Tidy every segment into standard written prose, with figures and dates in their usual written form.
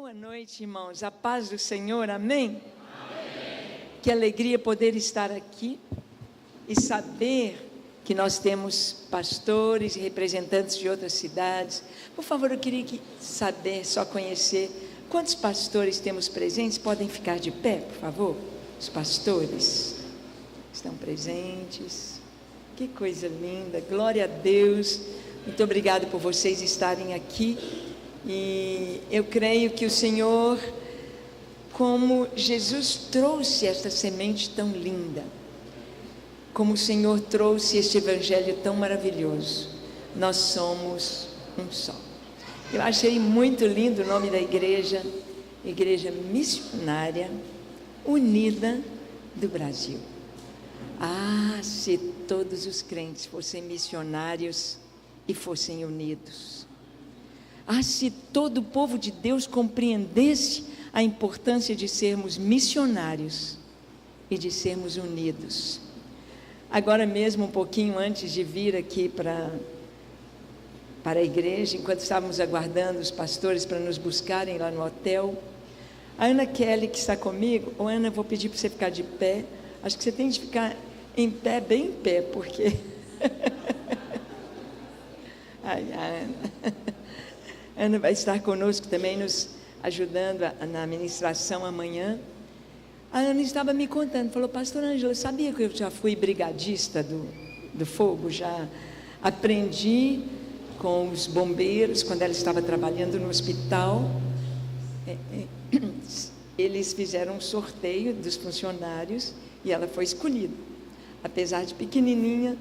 Boa noite, irmãos. A paz do Senhor, amém? Amém. Que alegria poder estar aqui e saber que nós temos pastores e representantes de outras cidades. Por favor, eu queria saber, só conhecer, quantos pastores temos presentes? Podem ficar de pé, por favor? Os pastores estão presentes. Que coisa linda, glória a Deus. Muito obrigado por vocês estarem aqui. E eu creio que o Senhor, como Jesus trouxe esta semente tão linda, como o Senhor trouxe este evangelho tão maravilhoso, nós somos um só. Eu achei muito lindo o nome da igreja, Igreja Missionária Unida do Brasil. Ah, se todos os crentes fossem missionários e fossem unidos. Ah, se todo o povo de Deus compreendesse a importância de sermos missionários e de sermos unidos. Agora mesmo, um pouquinho antes de vir aqui para a igreja, enquanto estávamos aguardando os pastores para nos buscarem lá no hotel, a Ana Kelly, que está comigo, Ana, eu vou pedir para você ficar de pé, acho que você tem de ficar em pé, bem em pé, porque... Ai, a Ana... Ana vai estar conosco também, nos ajudando na ministração amanhã. A Ana estava me contando, falou, pastor Ângela, sabia que eu já fui brigadista do fogo? Já aprendi com os bombeiros, quando ela estava trabalhando no hospital. Eles fizeram um sorteio dos funcionários e ela foi escolhida. Apesar de pequenininha,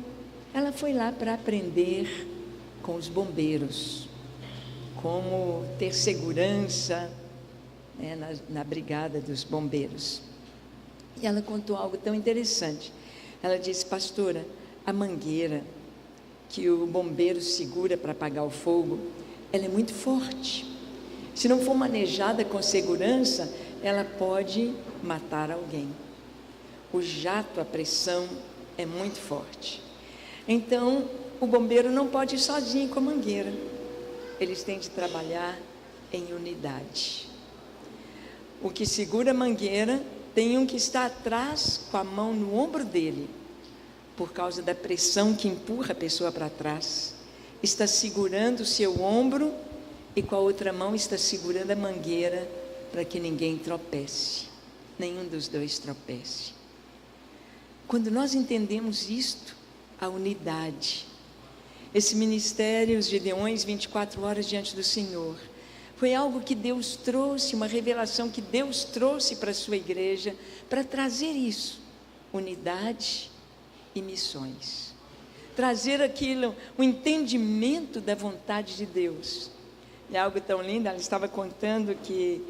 ela foi lá para aprender com os bombeiros. Como ter segurança, né, na brigada dos bombeiros. E ela contou algo tão interessante. Ela disse, pastora, a mangueira que o bombeiro segura para apagar o fogo, ela é muito forte. Se não for manejada com segurança, ela pode matar alguém. O jato, a pressão é muito forte. Então, o bombeiro não pode ir sozinho com a mangueira. Eles têm de trabalhar em unidade. O que segura a mangueira tem um que está atrás com a mão no ombro dele, por causa da pressão que empurra a pessoa para trás. Está segurando o seu ombro e com a outra mão está segurando a mangueira para que ninguém tropece, nenhum dos dois tropece. Quando nós entendemos isto, a unidade, esse ministério, os Gideões, 24 horas diante do Senhor, foi algo que Deus trouxe, uma revelação que Deus trouxe para a sua igreja, para trazer isso, unidade e missões. Trazer aquilo, o entendimento da vontade de Deus. É algo tão lindo, ela estava contando que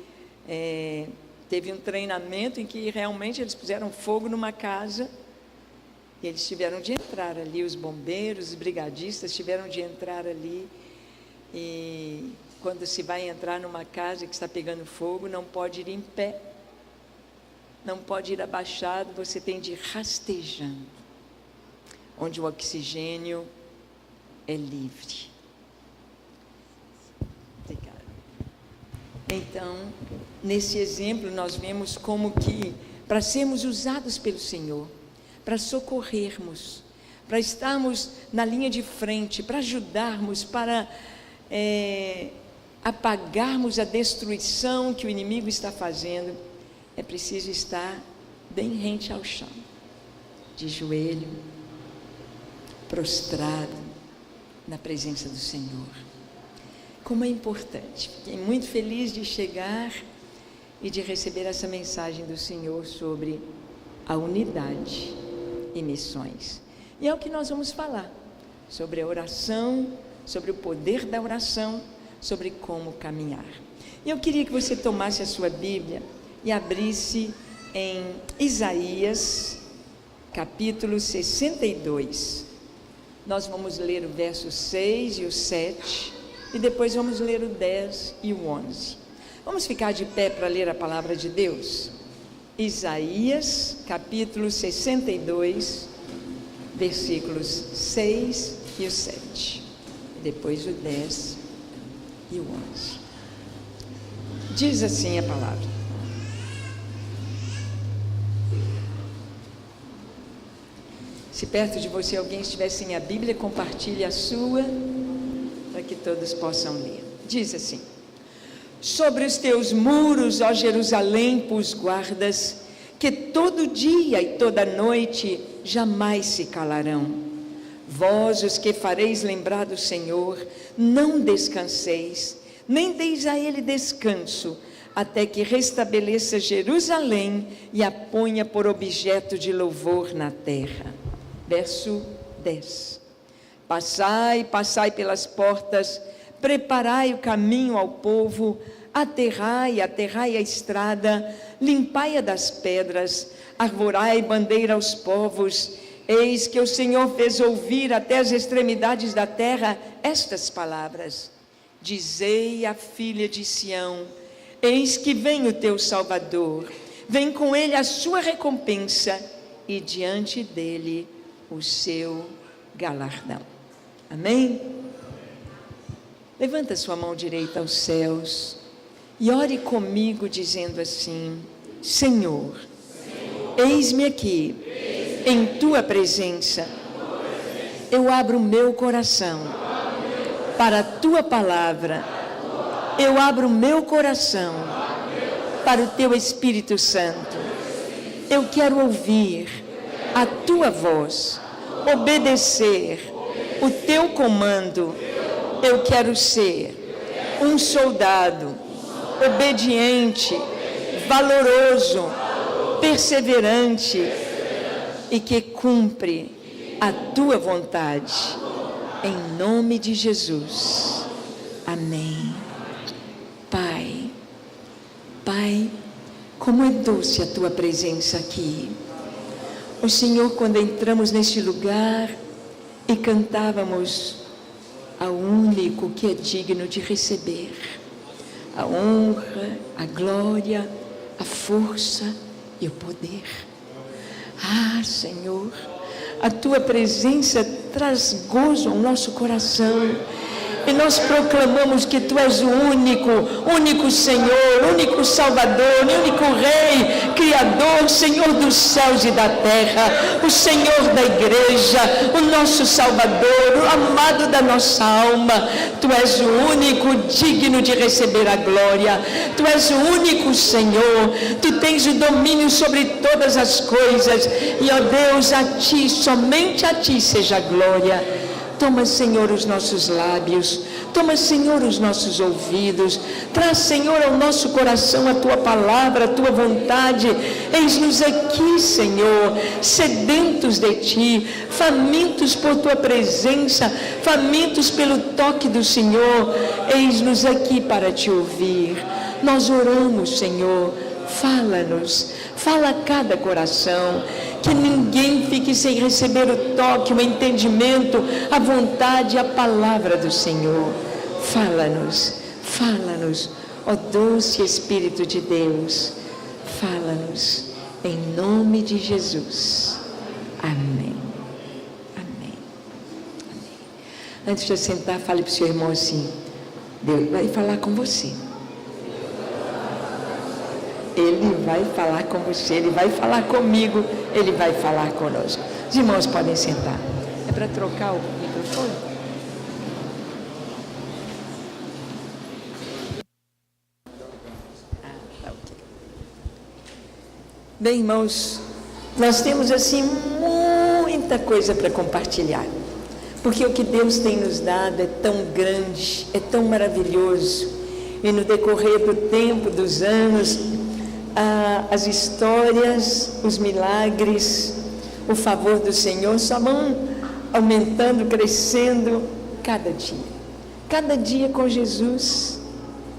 teve um treinamento em que realmente eles puseram fogo numa casa. E eles tiveram de entrar ali, os bombeiros, os brigadistas tiveram de entrar ali. E quando se vai entrar numa casa que está pegando fogo, não pode ir em pé, não pode ir abaixado, você tem de ir rastejando, onde o oxigênio é livre. Obrigada. Então, nesse exemplo nós vemos como que, para sermos usados pelo Senhor, para socorrermos, para estarmos na linha de frente, para ajudarmos, para apagarmos a destruição que o inimigo está fazendo, é preciso estar bem rente ao chão, de joelho, prostrado na presença do Senhor. Como é importante, fiquei muito feliz de chegar e de receber essa mensagem do Senhor sobre a unidade e missões. E é o que nós vamos falar, sobre a oração, sobre o poder da oração, sobre como caminhar. E eu queria que você tomasse a sua Bíblia e abrisse em Isaías, capítulo 62. Nós vamos ler o verso 6 e o 7, e depois vamos ler o 10 e o 11. Vamos ficar de pé para ler a palavra de Deus? Isaías, capítulo 62, versículos 6 e o 7, depois o 10 e o 11. Diz assim a palavra: se perto de você alguém estiver sem a Bíblia, compartilhe a sua, para que todos possam ler. Diz assim: sobre os teus muros, ó Jerusalém, pus guardas, que todo dia e toda noite jamais se calarão. Vós, os que fareis lembrar do Senhor, não descanseis, nem deis a ele descanso, até que restabeleça Jerusalém e a ponha por objeto de louvor na terra. Verso 10. Passai, passai pelas portas, preparai o caminho ao povo, aterrai, aterrai a estrada, limpai-a das pedras, arvorai bandeira aos povos. Eis que o Senhor fez ouvir até as extremidades da terra estas palavras. Dizei à filha de Sião: eis que vem o teu Salvador, vem com ele a sua recompensa, e diante dele o seu galardão. Amém? Levanta sua mão direita aos céus e ore comigo dizendo assim: Senhor, eis-me aqui, em tua presença, eu abro o meu coração para a tua palavra, eu abro o meu coração para o teu Espírito Santo. Eu quero ouvir a tua voz, obedecer o teu comando. Eu quero ser um soldado obediente, valoroso, perseverante e que cumpre a tua vontade. Em nome de Jesus. Amém. Pai, Pai, como é doce a tua presença aqui. O Senhor, quando entramos neste lugar e cantávamos ao único que é digno de receber a honra, a glória, a força e o poder. Ah, Senhor, a tua presença traz gozo ao nosso coração. E nós proclamamos que tu és o único Senhor, único Salvador, único Rei, Criador, Senhor dos céus e da terra, o Senhor da igreja, o nosso Salvador, o amado da nossa alma. Tu és o único digno de receber a glória. Tu és o único Senhor. Tu tens o domínio sobre todas as coisas. E, ó Deus, a ti, somente a ti seja a glória. Toma, Senhor, os nossos lábios, toma, Senhor, os nossos ouvidos, traz, Senhor, ao nosso coração a tua palavra, a tua vontade. Eis-nos aqui, Senhor, sedentos de ti, famintos por tua presença, famintos pelo toque do Senhor. Eis-nos aqui para te ouvir. Nós oramos, Senhor, fala-nos, fala a cada coração. Que ninguém fique sem receber o toque, o entendimento, a vontade, a palavra do Senhor. Fala-nos, fala-nos, ó doce Espírito de Deus. Fala-nos, em nome de Jesus. Amém. Amém. Amém. Antes de assentar, fale para o seu irmão assim: Deus vai falar com você. Ele vai falar com você, Ele vai falar comigo, Ele vai falar conosco. Os irmãos podem sentar. É para trocar o microfone? Tá ok. Bem, irmãos, nós temos assim muita coisa para compartilhar. Porque o que Deus tem nos dado é tão grande, é tão maravilhoso. E no decorrer do tempo, dos anos, as histórias, os milagres, o favor do Senhor só vão aumentando, crescendo cada dia. Cada dia com Jesus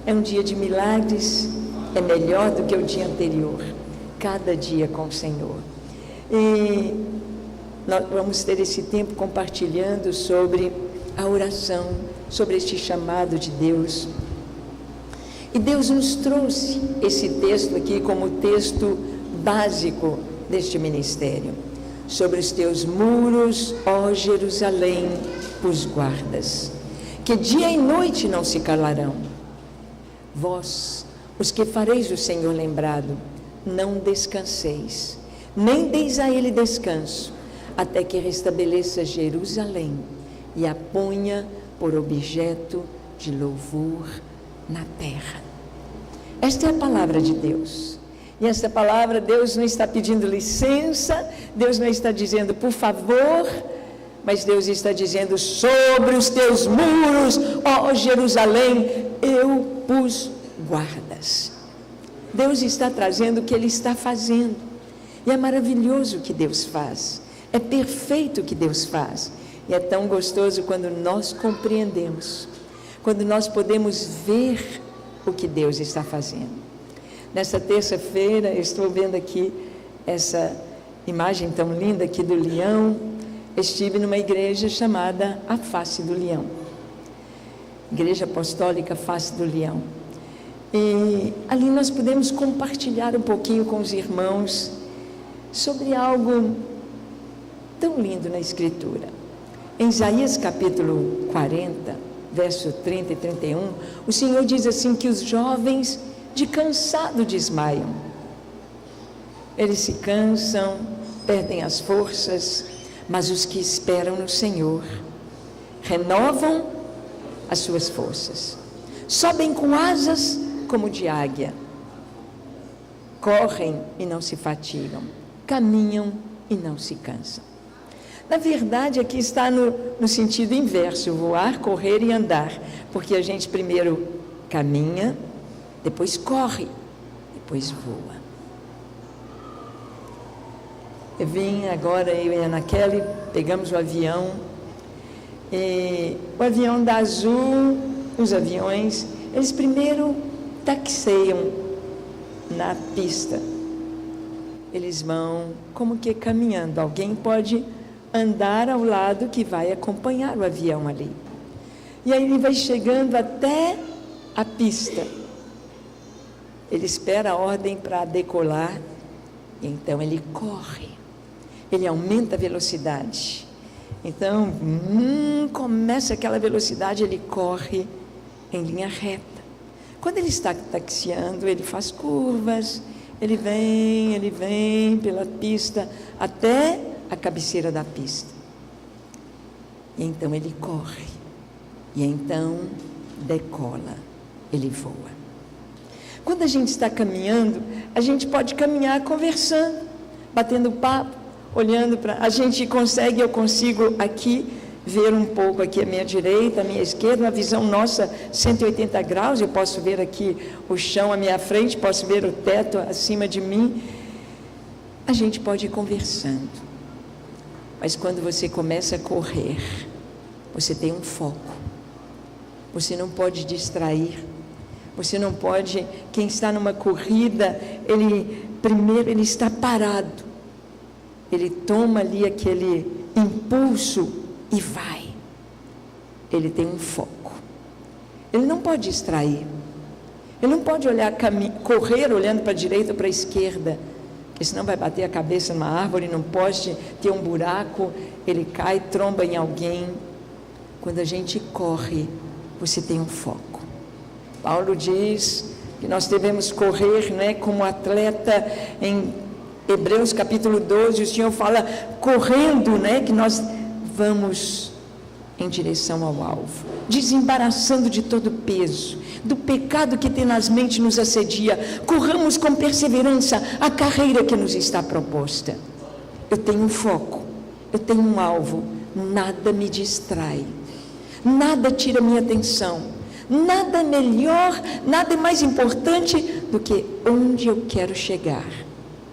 é um dia de milagres, é melhor do que o dia anterior. Cada dia com o Senhor. E nós vamos ter esse tempo compartilhando sobre a oração, sobre este chamado de Deus. E Deus nos trouxe esse texto aqui como texto básico deste ministério. Sobre os teus muros, ó Jerusalém, os guardas, que dia e noite não se calarão. Vós, Os que fareis o Senhor lembrado, não descanseis, nem deis a ele descanso, até que restabeleça Jerusalém e a ponha por objeto de louvor na terra. Esta é a palavra de Deus. E esta palavra, Deus não está pedindo licença, Deus não está dizendo por favor, mas Deus está dizendo: sobre os teus muros, ó Jerusalém, eu pus guardas. Deus está trazendo o que Ele está fazendo. E é maravilhoso o que Deus faz. É perfeito o que Deus faz. E é tão gostoso quando nós compreendemos, quando nós podemos ver o que Deus está fazendo. Nesta terça-feira, eu estou vendo aqui essa imagem tão linda aqui do leão. Estive numa igreja chamada A Face do Leão, Igreja Apostólica Face do Leão. E ali nós pudemos compartilhar um pouquinho com os irmãos sobre algo tão lindo na Escritura. Em Isaías capítulo 40, verso 30 e 31, o Senhor diz assim que os jovens de cansado desmaiam. Eles se cansam, perdem as forças, mas os que esperam no Senhor renovam as suas forças. Sobem com asas como de águia. Correm e não se fatigam. Caminham e não se cansam. Na verdade, aqui está no sentido inverso: voar, correr e andar. Porque a gente primeiro caminha, depois corre, depois voa. Eu vim agora, eu e a Ana Kelly, pegamos o avião. E o avião da Azul, os aviões, eles primeiro taxeiam na pista. Eles vão como que caminhando. Alguém pode andar ao lado que vai acompanhar o avião ali. E aí ele vai chegando até a pista. Ele espera a ordem para decolar, e então ele corre, ele aumenta a velocidade. Então, começa aquela velocidade, ele corre em linha reta. Quando ele está taxiando, ele faz curvas, ele vem pela pista até a cabeceira da pista. E então ele corre, e então decola, ele voa. Quando a gente está caminhando, a gente pode caminhar conversando, batendo papo, olhando para... eu consigo aqui ver um pouco aqui à minha direita, à minha esquerda, uma visão nossa 180 graus, eu posso ver aqui o chão à minha frente, posso ver o teto acima de mim. A gente pode ir conversando. Mas quando você começa a correr, você tem um foco. Você não pode distrair. Você não pode, quem está numa corrida, ele está parado. Ele toma ali aquele impulso e vai. Ele tem um foco. Ele não pode distrair. Ele não pode correr olhando para a direita ou para a esquerda, porque senão vai bater a cabeça numa árvore, não pode ter um buraco, ele cai, tromba em alguém. Quando a gente corre, você tem um foco. Paulo diz que nós devemos correr, né, como atleta. Em Hebreus capítulo 12, o Senhor fala correndo, né, que nós vamos em direção ao alvo, desembaraçando de todo peso, do pecado que tenazmente nos assedia. Corramos com perseverança a carreira que nos está proposta. Eu tenho um foco, eu tenho um alvo, nada me distrai, nada tira minha atenção. Nada melhor, nada mais importante do que onde eu quero chegar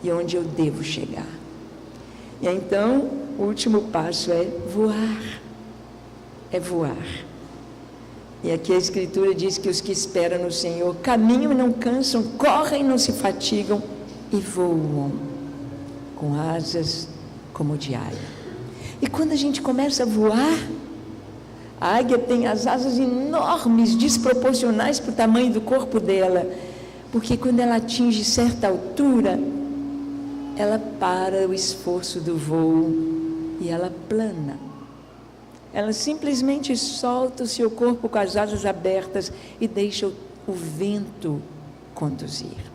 e onde eu devo chegar. E então, o último passo é voar. É voar. E aqui a Escritura diz que os que esperam no Senhor caminham e não cansam, correm e não se fatigam e voam com asas como de águia. E quando a gente começa a voar, a águia tem as asas enormes, desproporcionais para o tamanho do corpo dela, porque quando ela atinge certa altura, ela para o esforço do voo e ela plana. Ela simplesmente solta o seu corpo com as asas abertas e deixa o vento conduzir.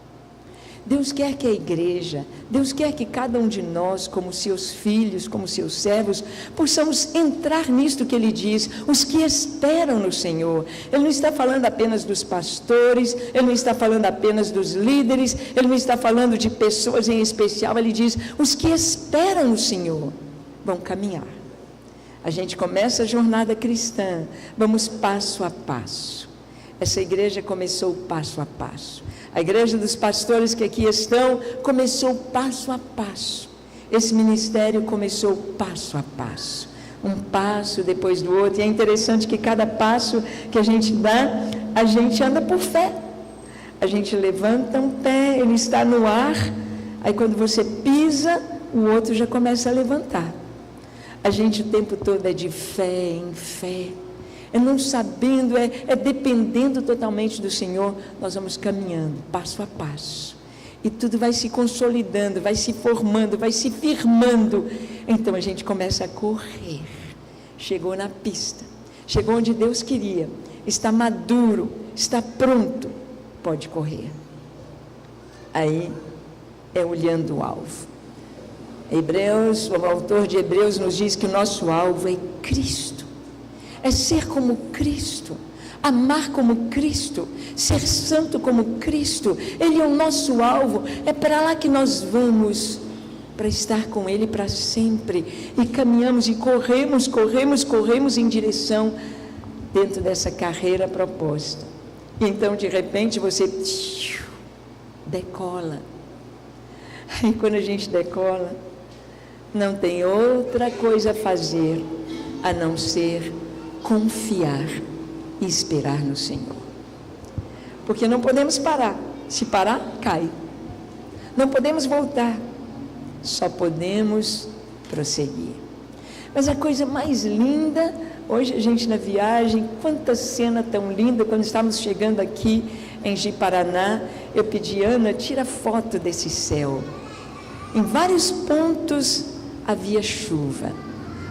Deus quer que a igreja, Deus quer que cada um de nós, como seus filhos, como seus servos, possamos entrar nisto que Ele diz, os que esperam no Senhor. Ele não está falando apenas dos pastores, Ele não está falando apenas dos líderes, Ele não está falando de pessoas em especial, Ele diz, os que esperam no Senhor vão caminhar. A gente começa a jornada cristã, vamos passo a passo. Essa igreja começou passo a passo. A igreja dos pastores que aqui estão começou passo a passo. Esse ministério começou passo a passo. Um passo depois do outro. E é interessante que cada passo que a gente dá, a gente anda por fé. A gente levanta um pé, ele está no ar. Aí quando você pisa, o outro já começa a levantar. A gente o tempo todo é de fé em fé. É não sabendo, é dependendo totalmente do Senhor, nós vamos caminhando, passo a passo, e tudo vai se consolidando, vai se formando, vai se firmando, então a gente começa a correr, chegou na pista, chegou onde Deus queria, está maduro, está pronto, pode correr, aí é olhando o alvo. Hebreus, o autor de Hebreus nos diz que o nosso alvo é Cristo. É ser como Cristo, amar como Cristo, ser santo como Cristo. Ele é o nosso alvo, é para lá que nós vamos, para estar com Ele para sempre. E caminhamos e corremos em direção dentro dessa carreira proposta. E então de repente você decola. E quando a gente decola, não tem outra coisa a fazer a não ser confiar e esperar no Senhor, porque não podemos parar, se parar, cai, não podemos voltar, só podemos prosseguir. Mas a coisa mais linda, hoje a gente na viagem, quanta cena tão linda, quando estávamos chegando aqui em Ji-Paraná, eu pedi, Ana, tira foto desse céu, em vários pontos havia chuva,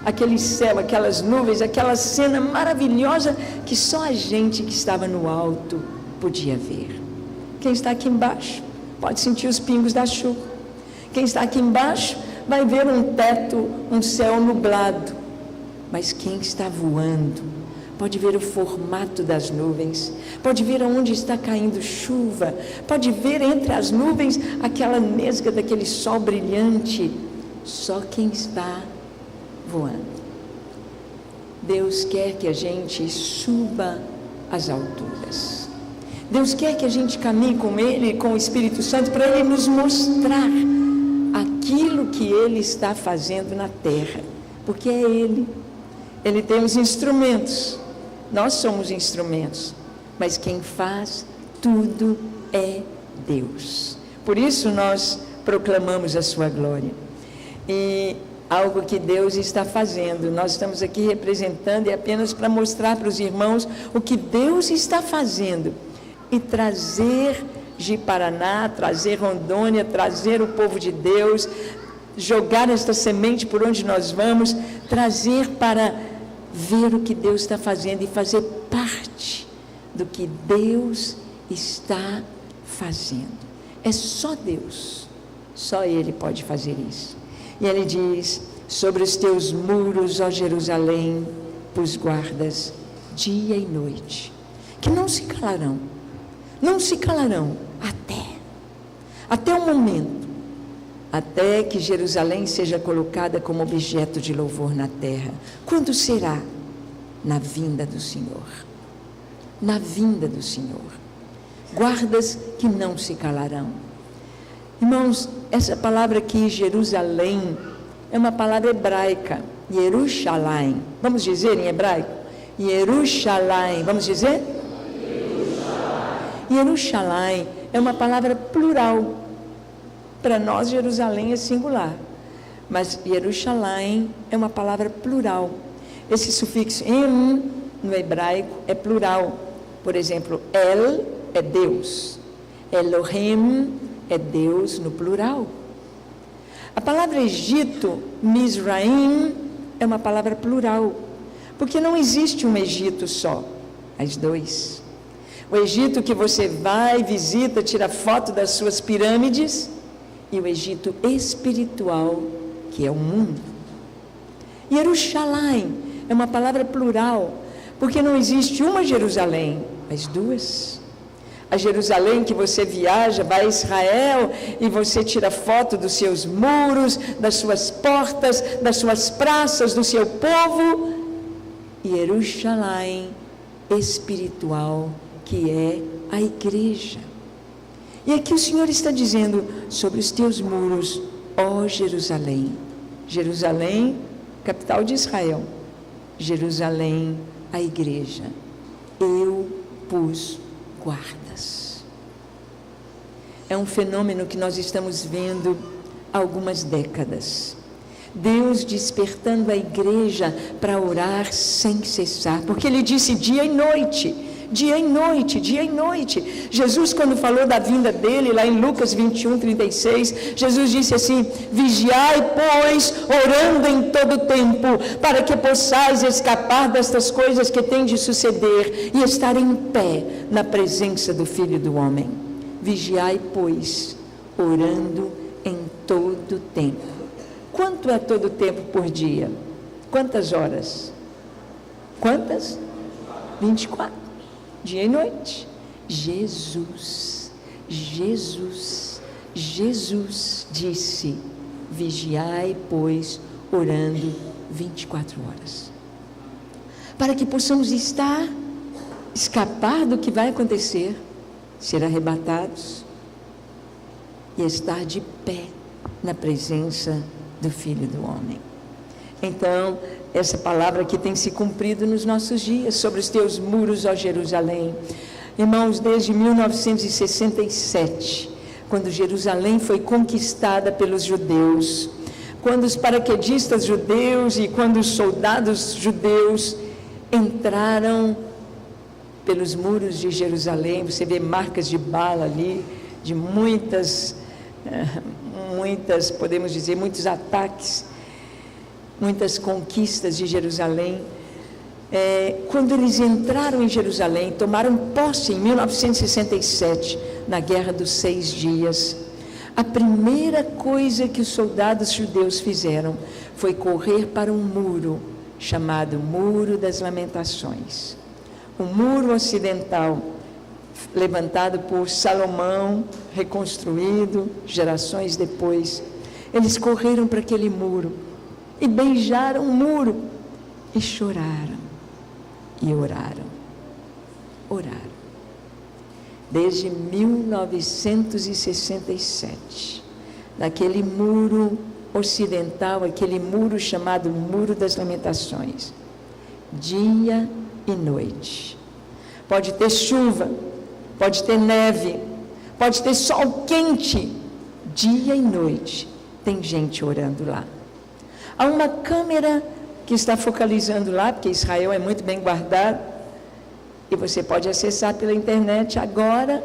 aquele céu, aquelas nuvens, aquela cena maravilhosa que só a gente que estava no alto podia ver. Quem está aqui embaixo pode sentir os pingos da chuva. Quem está aqui embaixo vai ver um teto, um céu nublado. Mas quem está voando pode ver o formato das nuvens, pode ver aonde está caindo chuva, pode ver entre as nuvens aquela nesga daquele sol brilhante. Só quem está voando. Deus quer que a gente suba às alturas. Deus quer que a gente caminhe com Ele, com o Espírito Santo, para Ele nos mostrar aquilo que Ele está fazendo na terra, porque é Ele. Ele tem os instrumentos, nós somos instrumentos, mas quem faz tudo é Deus. Por isso nós proclamamos a sua glória. E algo que Deus está fazendo, nós estamos aqui representando, e apenas para mostrar para os irmãos o que Deus está fazendo, e trazer Ji-Paraná, trazer Rondônia, trazer o povo de Deus, jogar esta semente por onde nós vamos, trazer para ver o que Deus está fazendo e fazer parte do que Deus está fazendo. É só Deus, só Ele pode fazer isso. E Ele diz, sobre os teus muros, ó Jerusalém, pus guardas dia e noite, que não se calarão até o momento, até que Jerusalém seja colocada como objeto de louvor na terra. Quando será? Na vinda do Senhor. Na vinda do Senhor. Guardas que não se calarão. Irmãos, essa palavra aqui, Jerusalém, é uma palavra hebraica, Yerushalayim. Vamos dizer em hebraico? Yerushalayim. Vamos dizer? Yerushalayim é uma palavra plural. Para nós, Jerusalém é singular, mas Yerushalayim é uma palavra plural. Esse sufixo em no hebraico é plural. Por exemplo, El é Deus, Elohim é Deus no plural. A palavra Egito, Mizraim, é uma palavra plural, porque não existe um Egito só, as dois. O Egito que você vai, visita, tira foto das suas pirâmides, e o Egito espiritual, que é o mundo. Jerusalém é uma palavra plural, porque não existe uma Jerusalém, mas duas. A Jerusalém que você viaja, vai a Israel e você tira foto dos seus muros, das suas portas, das suas praças, do seu povo. E Jerusalém espiritual, que é a igreja. E aqui o Senhor está dizendo sobre os teus muros, ó Jerusalém. Jerusalém, capital de Israel. Jerusalém, a igreja. Eu pus guardas. É um fenômeno que nós estamos vendo há algumas décadas. Deus despertando a igreja para orar sem cessar, porque Ele disse dia e noite, dia e noite, dia e noite. Jesus, quando falou da vinda dele, lá em Lucas 21:36, Jesus disse assim: vigiai, pois, orando em todo o tempo, para que possais escapar destas coisas que têm de suceder e estar em pé na presença do Filho do Homem. Vigiai, pois, orando em todo o tempo. Quanto é todo o tempo por dia? Quantas horas? Quantas? 24. Dia e noite. Jesus disse: vigiai, pois, orando 24 horas. Para que possamos escapar do que vai acontecer, ser arrebatados e estar de pé na presença do Filho do Homem. Então, essa palavra aqui tem se cumprido nos nossos dias, sobre os teus muros, ó Jerusalém. Irmãos, desde 1967, quando Jerusalém foi conquistada pelos judeus, quando os paraquedistas judeus e quando os soldados judeus entraram pelos muros de Jerusalém, você vê marcas de bala ali, de muitas, podemos dizer, muitos ataques, muitas conquistas de Jerusalém. Quando eles entraram em Jerusalém, tomaram posse em 1967, na Guerra dos 6 Dias, a primeira coisa que os soldados judeus fizeram foi correr para um muro, chamado Muro das Lamentações. O muro ocidental, levantado por Salomão, reconstruído gerações depois. Eles correram para aquele muro e beijaram o muro e choraram e oraram. Desde 1967, naquele muro ocidental, aquele muro chamado Muro das Lamentações, dia e noite. Pode ter chuva, pode ter neve, pode ter sol quente, dia e noite, tem gente orando lá. Há uma câmera que está focalizando lá, porque Israel é muito bem guardado, e você pode acessar pela internet agora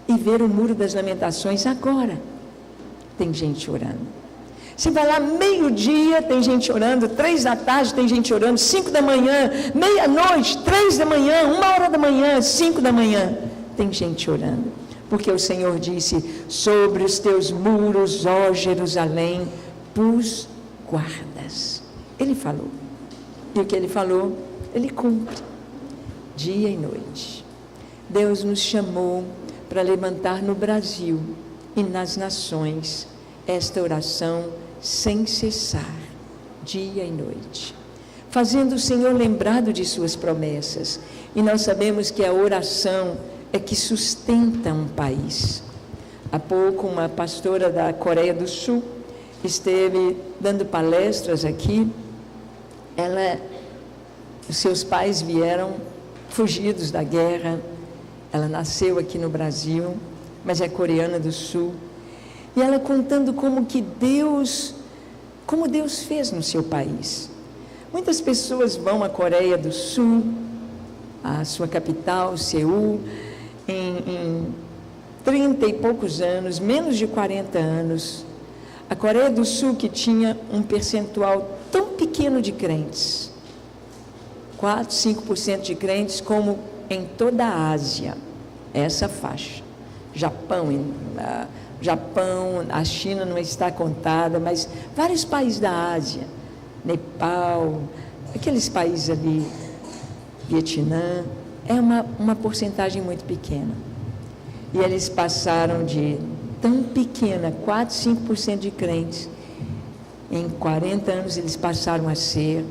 e ver o Muro das Lamentações agora. Tem gente orando. Você vai lá meio-dia, tem gente orando, 3 da tarde tem gente orando, 5 da manhã, meia-noite, 3 da manhã, 1 hora da manhã, 5 da manhã, tem gente orando. Porque o Senhor disse: sobre os teus muros, ó Jerusalém, pus guardas. Ele falou. E o que Ele falou, Ele cumpre. Dia e noite. Deus nos chamou para levantar no Brasil e nas nações esta oração sem cessar, dia e noite, fazendo o Senhor lembrado de suas promessas. E nós sabemos que a oração é que sustenta um país. Há pouco uma pastora da Coreia do Sul esteve dando palestras aqui. Os seus pais vieram fugidos da guerra. Ela nasceu aqui no Brasil, mas é coreana do Sul. E ela contando como Deus fez no seu país. Muitas pessoas vão à Coreia do Sul, à sua capital, Seul, em 30 e poucos anos, menos de 40 anos. A Coreia do Sul, que tinha um percentual tão pequeno de crentes, 4, 5% de crentes, como em toda a Ásia, essa faixa. Japão, a China não está contada, mas vários países da Ásia, Nepal, aqueles países ali, Vietnã, é uma porcentagem muito pequena. E eles passaram de tão pequena, 4, 5% de crentes, em 40 anos eles passaram a ser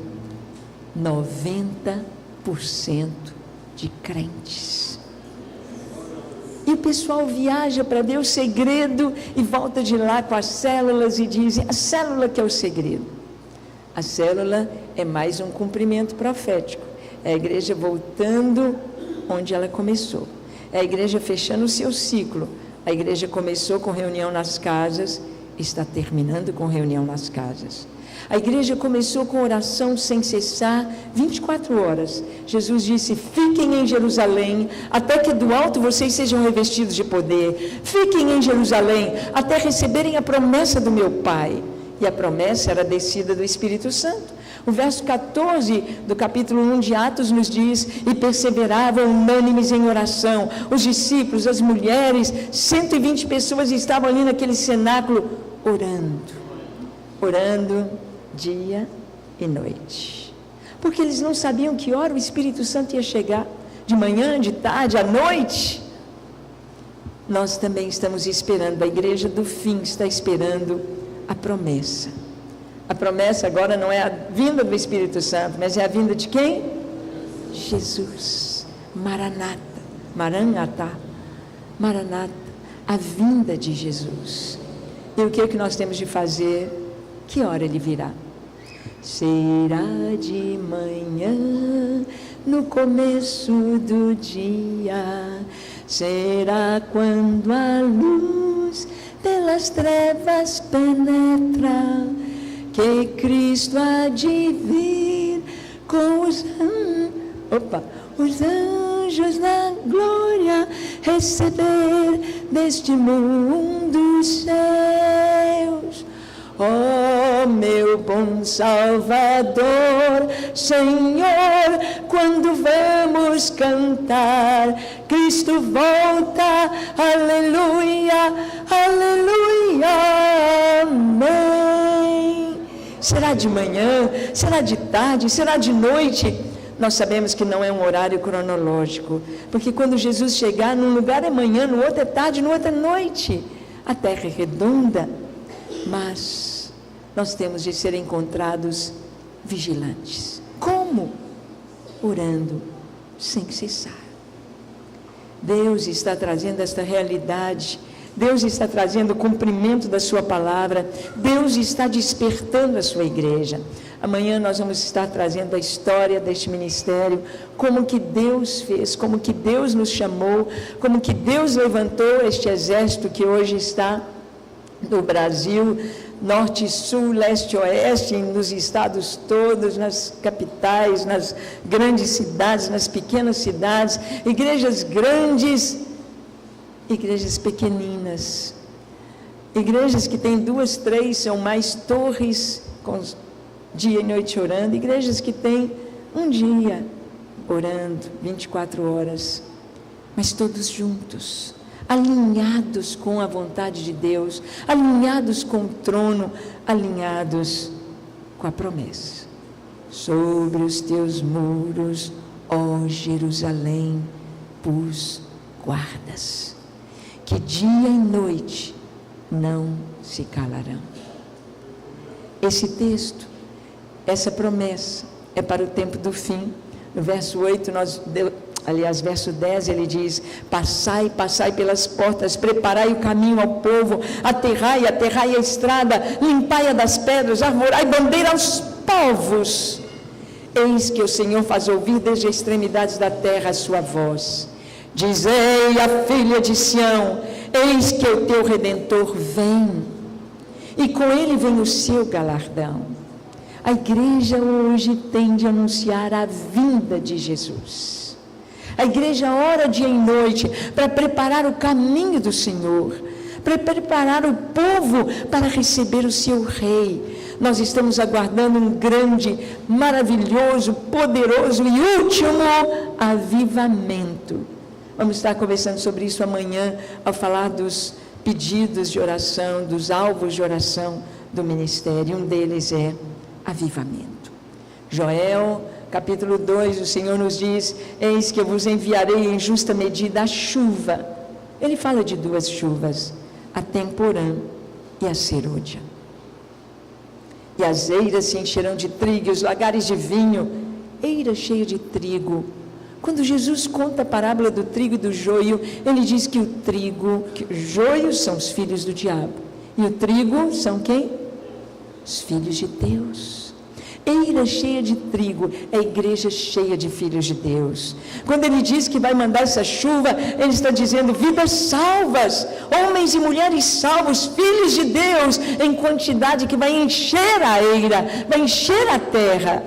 90% de crentes. E o pessoal viaja para ver o segredo e volta de lá com as células e dizem, a célula que é o segredo. A célula é mais um cumprimento profético. É a igreja voltando onde ela começou. É a igreja fechando o seu ciclo. A igreja começou com reunião nas casas, está terminando com reunião nas casas. A igreja começou com oração sem cessar, 24 horas. Jesus disse, fiquem em Jerusalém, até que do alto vocês sejam revestidos de poder. Fiquem em Jerusalém, até receberem a promessa do meu Pai. E a promessa era a descida do Espírito Santo. O verso 14 do capítulo 1 de Atos nos diz, e perseveravam unânimes em oração. Os discípulos, as mulheres, 120 pessoas estavam ali naquele cenáculo, orando dia e noite. Porque eles não sabiam que hora o Espírito Santo ia chegar, de manhã, de tarde, à noite. Nós também estamos esperando, a igreja do fim está esperando a promessa. A promessa agora não é a vinda do Espírito Santo, mas é a vinda de quem? Jesus. Maranatha, a vinda de Jesus. E o que é que nós temos de fazer? Que hora ele virá? Será de manhã, no começo do dia, será quando a luz pelas trevas penetra, que Cristo há de vir com os anjos na glória, receber deste mundo os céus. Oh, meu bom Salvador, Senhor, quando vamos cantar, Cristo volta, aleluia, aleluia, amém. Será de manhã, será de tarde, será de noite? Nós sabemos que não é um horário cronológico, porque quando Jesus chegar, num lugar é manhã, no outro é tarde, no outro é noite. A terra é redonda, mas nós temos de ser encontrados vigilantes. Como? Orando sem cessar. Deus está trazendo esta realidade, Deus está trazendo o cumprimento da sua palavra, Deus está despertando a sua igreja. Amanhã nós vamos estar trazendo a história deste ministério, como que Deus fez, como que Deus nos chamou, como que Deus levantou este exército que hoje está no Brasil, norte, sul, leste, oeste, nos estados todos, nas capitais, nas grandes cidades, nas pequenas cidades, igrejas grandes, igrejas pequeninas, igrejas que têm 2, 3, são mais torres, com dia e noite orando, igrejas que têm um dia orando, 24 horas, mas todos juntos, alinhados com a vontade de Deus, alinhados com o trono, alinhados com a promessa. Sobre os teus muros, ó Jerusalém, pus guardas, que dia e noite não se calarão. Esse texto, essa promessa é para o tempo do fim. No verso 8, verso 10, ele diz, passai, passai pelas portas, preparai o caminho ao povo, aterrai a estrada, limpai-a das pedras, arvorai bandeira aos povos. Eis que o Senhor faz ouvir desde as extremidades da terra a sua voz. Dizei à filha de Sião, eis que o teu Redentor vem, e com ele vem o seu galardão. A igreja hoje tem de anunciar a vinda de Jesus. A igreja ora dia e noite para preparar o caminho do Senhor, para preparar o povo para receber o seu rei. Nós estamos aguardando um grande, maravilhoso, poderoso e último avivamento. Vamos estar conversando sobre isso amanhã, ao falar dos pedidos de oração, dos alvos de oração do ministério. Um deles é avivamento. Joel, capítulo 2, o Senhor nos diz: eis que eu vos enviarei em justa medida a chuva. Ele fala de duas chuvas, a temporã e a serôdia. E as eiras se encherão de trigo, e os lagares de vinho, eira cheia de trigo. Quando Jesus conta a parábola do trigo e do joio, ele diz que o joio são os filhos do diabo, e o trigo são quem? Os filhos de Deus. Eira cheia de trigo, é a igreja cheia de filhos de Deus. Quando ele diz que vai mandar essa chuva, ele está dizendo vidas salvas, homens e mulheres salvos, filhos de Deus, em quantidade que vai encher a eira, vai encher a terra.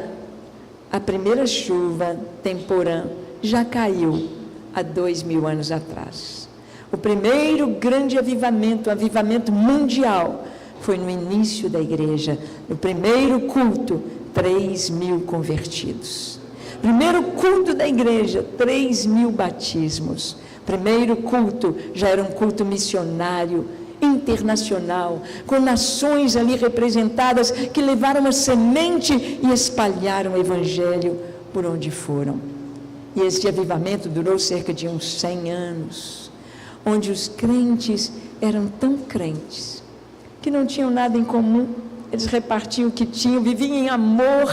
A primeira chuva, temporã, já caiu há 2000 anos atrás. O primeiro grande avivamento, avivamento mundial, foi no início da igreja, no primeiro culto, 3.000 convertidos. Primeiro culto da igreja, 3.000 batismos. Primeiro culto, já era um culto missionário, internacional, com nações ali representadas, que levaram a semente e espalharam o evangelho por onde foram. E esse avivamento durou cerca de uns 100 anos, onde os crentes eram tão crentes, que não tinham nada em comum, eles repartiam o que tinham, viviam em amor,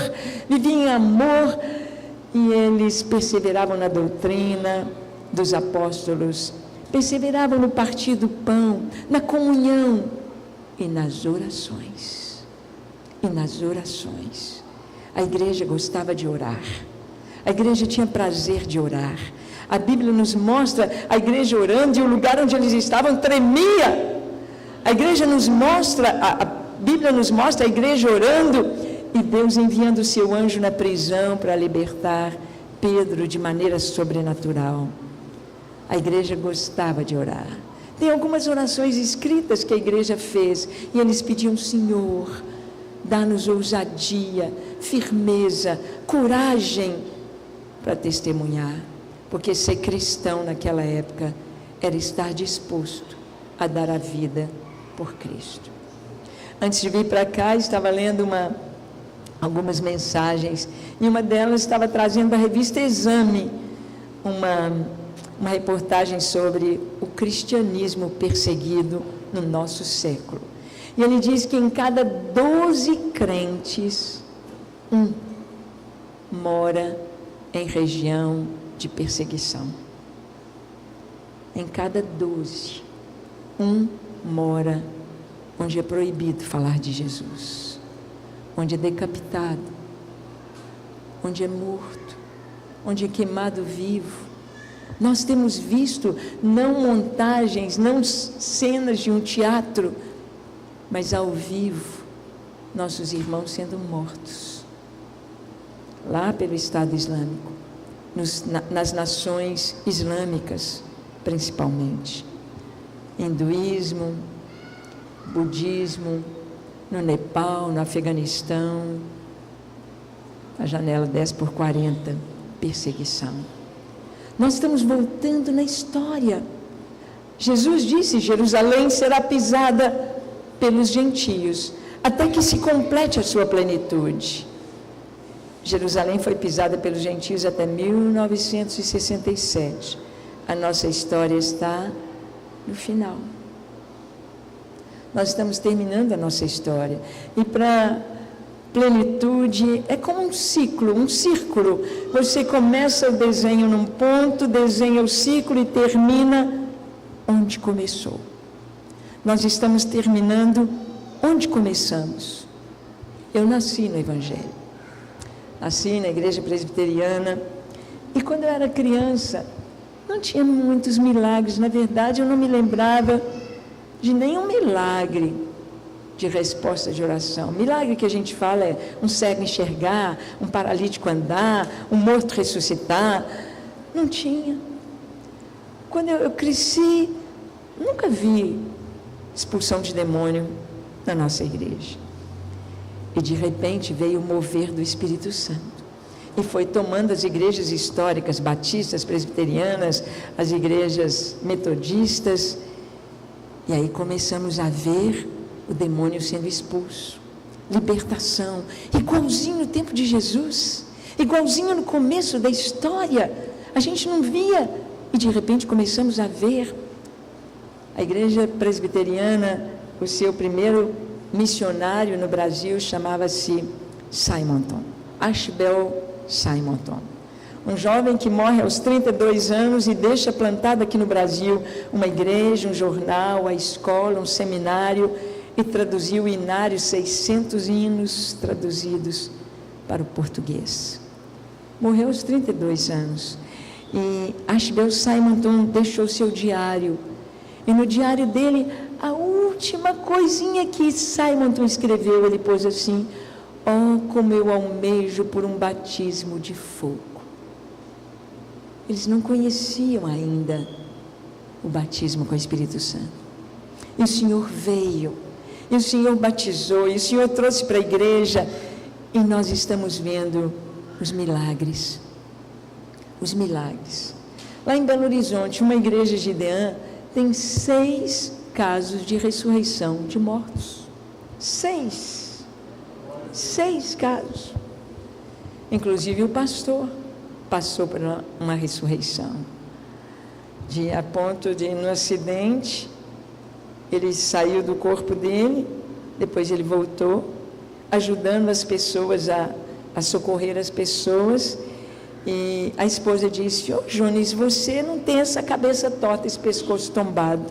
e eles perseveravam na doutrina dos apóstolos, perseveravam no partir do pão, na comunhão e nas orações. A igreja gostava de orar, a igreja tinha prazer de orar. A Bíblia nos mostra a igreja orando e o lugar onde eles estavam tremia. A igreja nos mostra, a Bíblia nos mostra a igreja orando e Deus enviando o seu anjo na prisão para libertar Pedro de maneira sobrenatural. A igreja gostava de orar. Tem algumas orações escritas que a igreja fez e eles pediam: Senhor, dá-nos ousadia, firmeza, coragem para testemunhar, porque ser cristão naquela época era estar disposto a dar a vida por Cristo. Antes de vir para cá, estava lendo algumas mensagens, e uma delas estava trazendo a revista Exame, uma reportagem sobre o cristianismo perseguido no nosso século. E ele diz que em cada 12 crentes, um mora em região de perseguição. Em cada 12, um mora onde é proibido falar de Jesus, onde é decapitado, onde é morto, onde é queimado vivo. Nós temos visto não montagens, não cenas de um teatro, mas ao vivo, nossos irmãos sendo mortos, lá pelo Estado Islâmico, nas nações islâmicas, principalmente, hinduísmo, budismo, no Nepal, no Afeganistão, a janela 10/40, perseguição. Nós estamos voltando na história. Jesus disse: Jerusalém será pisada pelos gentios, até que se complete a sua plenitude. Jerusalém foi pisada pelos gentios até 1967. A nossa história está no final. Nós estamos terminando a nossa história. E para plenitude é como um ciclo, um círculo. Você começa o desenho num ponto, desenha o ciclo e termina onde começou. Nós estamos terminando onde começamos. Eu nasci no Evangelho. Nasci na igreja presbiteriana. E quando eu era criança, não tinha muitos milagres. Na verdade, eu não me lembrava de nenhum milagre de resposta de oração. Milagre que a gente fala é um cego enxergar, um paralítico andar, um morto ressuscitar. Não tinha. Quando eu cresci, nunca vi expulsão de demônio na nossa igreja. E de repente veio o mover do Espírito Santo. E foi tomando as igrejas históricas, batistas, presbiterianas, as igrejas metodistas. E aí começamos a ver o demônio sendo expulso. Libertação. Igualzinho no tempo de Jesus. Igualzinho no começo da história. A gente não via. E de repente começamos a ver. A igreja presbiteriana, o seu primeiro missionário no Brasil chamava-se Simonton. Ashbel Simonton, um jovem que morre aos 32 anos e deixa plantada aqui no Brasil uma igreja, um jornal, a escola, um seminário, e traduziu o inário, 600 hinos traduzidos para o português. Morreu aos 32 anos. E Ashbel Simonton deixou seu diário, e no diário dele, a última coisinha que Simonton escreveu, ele pôs assim: oh, como eu almejo por um batismo de fogo. Eles não conheciam ainda o batismo com o Espírito Santo. E o Senhor veio, e o Senhor batizou, e o Senhor trouxe para a igreja, e nós estamos vendo os milagres. Os milagres. Lá em Belo Horizonte, uma igreja gideã tem 6 casos de ressurreição de mortos. 6 casos. Inclusive o pastor passou por uma ressurreição. A ponto de, no acidente, ele saiu do corpo dele, depois ele voltou, ajudando as pessoas a socorrer as pessoas. E a esposa disse: ô Jones, você não tem essa cabeça torta, esse pescoço tombado.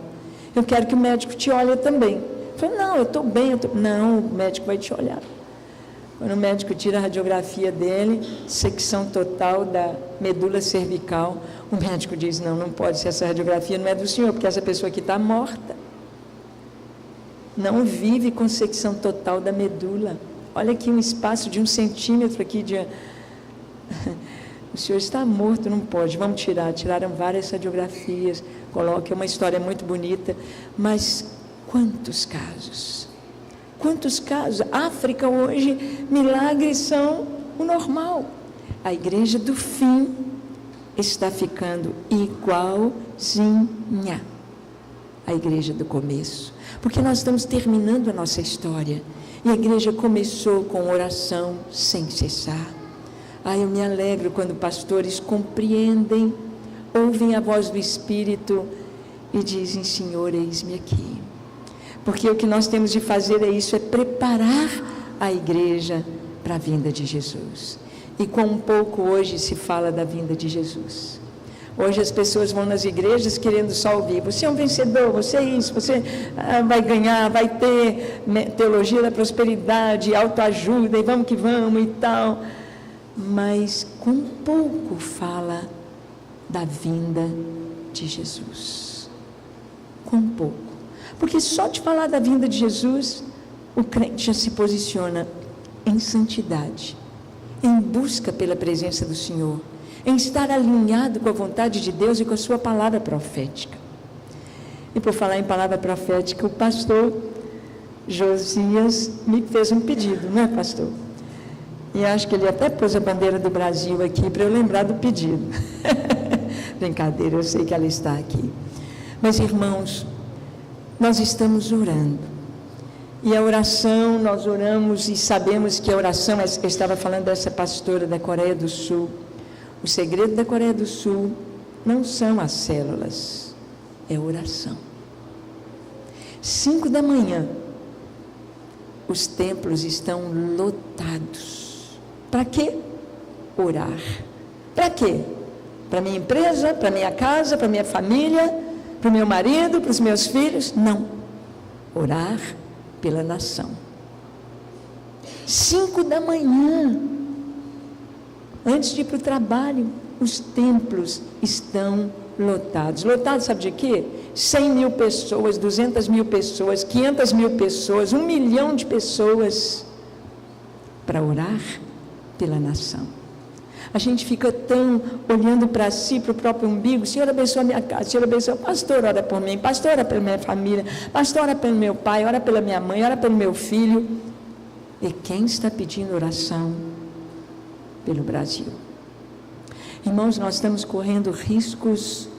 Eu quero que o médico te olhe também. Eu falei: não, eu estou bem. Não, o médico vai te olhar. Quando o médico tira a radiografia dele, secção total da medula cervical, o médico diz: não pode ser, essa radiografia não é do senhor, porque essa pessoa aqui está morta. Não vive com secção total da medula. Olha aqui um espaço de 1 centímetro aqui de... O senhor está morto, não pode, vamos tirar. Tiraram várias radiografias, coloca, é uma história muito bonita, mas quantos casos? Quantos casos? África hoje, milagres são o normal. A igreja do fim está ficando igualzinha à igreja do começo, porque nós estamos terminando a nossa história, e a igreja começou com oração sem cessar. Eu me alegro quando pastores compreendem, ouvem a voz do Espírito e dizem: Senhor, eis-me aqui. Porque o que nós temos de fazer é preparar a igreja para a vinda de Jesus. E quão pouco hoje se fala da vinda de Jesus. Hoje as pessoas vão nas igrejas querendo só ouvir: você é um vencedor, você é isso, você vai ganhar, vai ter teologia da prosperidade, autoajuda, e vamos que vamos e tal. Mas com pouco fala da vinda de Jesus. Com pouco. Porque só de falar da vinda de Jesus, o crente já se posiciona em santidade, em busca pela presença do Senhor, em estar alinhado com a vontade de Deus e com a sua palavra profética. E por falar em palavra profética, o pastor Josias me fez um pedido, não é, pastor? E acho que ele até pôs a bandeira do Brasil aqui para eu lembrar do pedido. Brincadeira, eu sei que ela está aqui. Mas, irmãos, nós estamos orando. E a oração, nós oramos e sabemos que a oração, eu estava falando dessa pastora da Coreia do Sul. O segredo da Coreia do Sul não são as células, é a oração. 5 da manhã, os templos estão lotados. Para quê? Orar. Para quê? Para minha empresa, para minha casa, para minha família, para o meu marido, para os meus filhos? Não. Orar pela nação. 5 da manhã, antes de ir para o trabalho, os templos estão lotados. Lotados, sabe de quê? 100.000 pessoas, 200.000 pessoas, 500.000 pessoas, 1 milhão de pessoas para orar pela nação. A gente fica tão olhando para si, para o próprio umbigo. Senhor, abençoa a minha casa. Senhor, abençoa. Pastor, ora por mim. Pastor, ora pela minha família. Pastor, ora pelo meu pai. Ora pela minha mãe. Ora pelo meu filho. E quem está pedindo oração? Pelo Brasil. Irmãos, nós estamos correndo riscos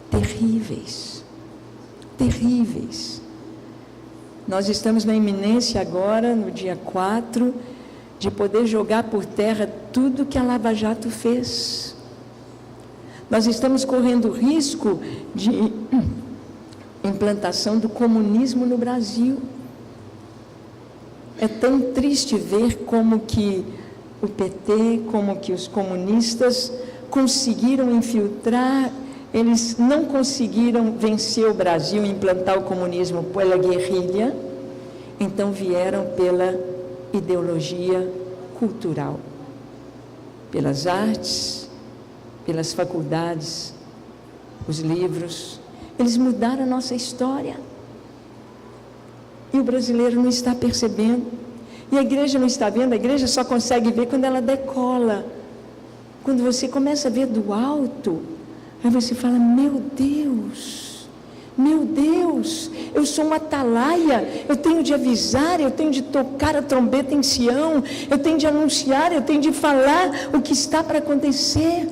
terríveis. Terríveis. Nós estamos na iminência agora, no dia 4, de poder jogar por terra tudo que a Lava Jato fez. Nós estamos correndo o risco de implantação do comunismo no Brasil. É tão triste ver como que o PT, como que os comunistas conseguiram infiltrar. Eles não conseguiram vencer o Brasil e implantar o comunismo pela guerrilha, então vieram pela ideologia cultural, pelas artes, pelas faculdades, os livros. Eles mudaram a nossa história. E o brasileiro não está percebendo. E a igreja não está vendo. A igreja só consegue ver quando ela decola. Quando você começa a ver do alto, aí você fala, meu Deus, eu sou uma atalaia, eu tenho de avisar, eu tenho de tocar a trombeta em Sião, eu tenho de anunciar, eu tenho de falar o que está para acontecer.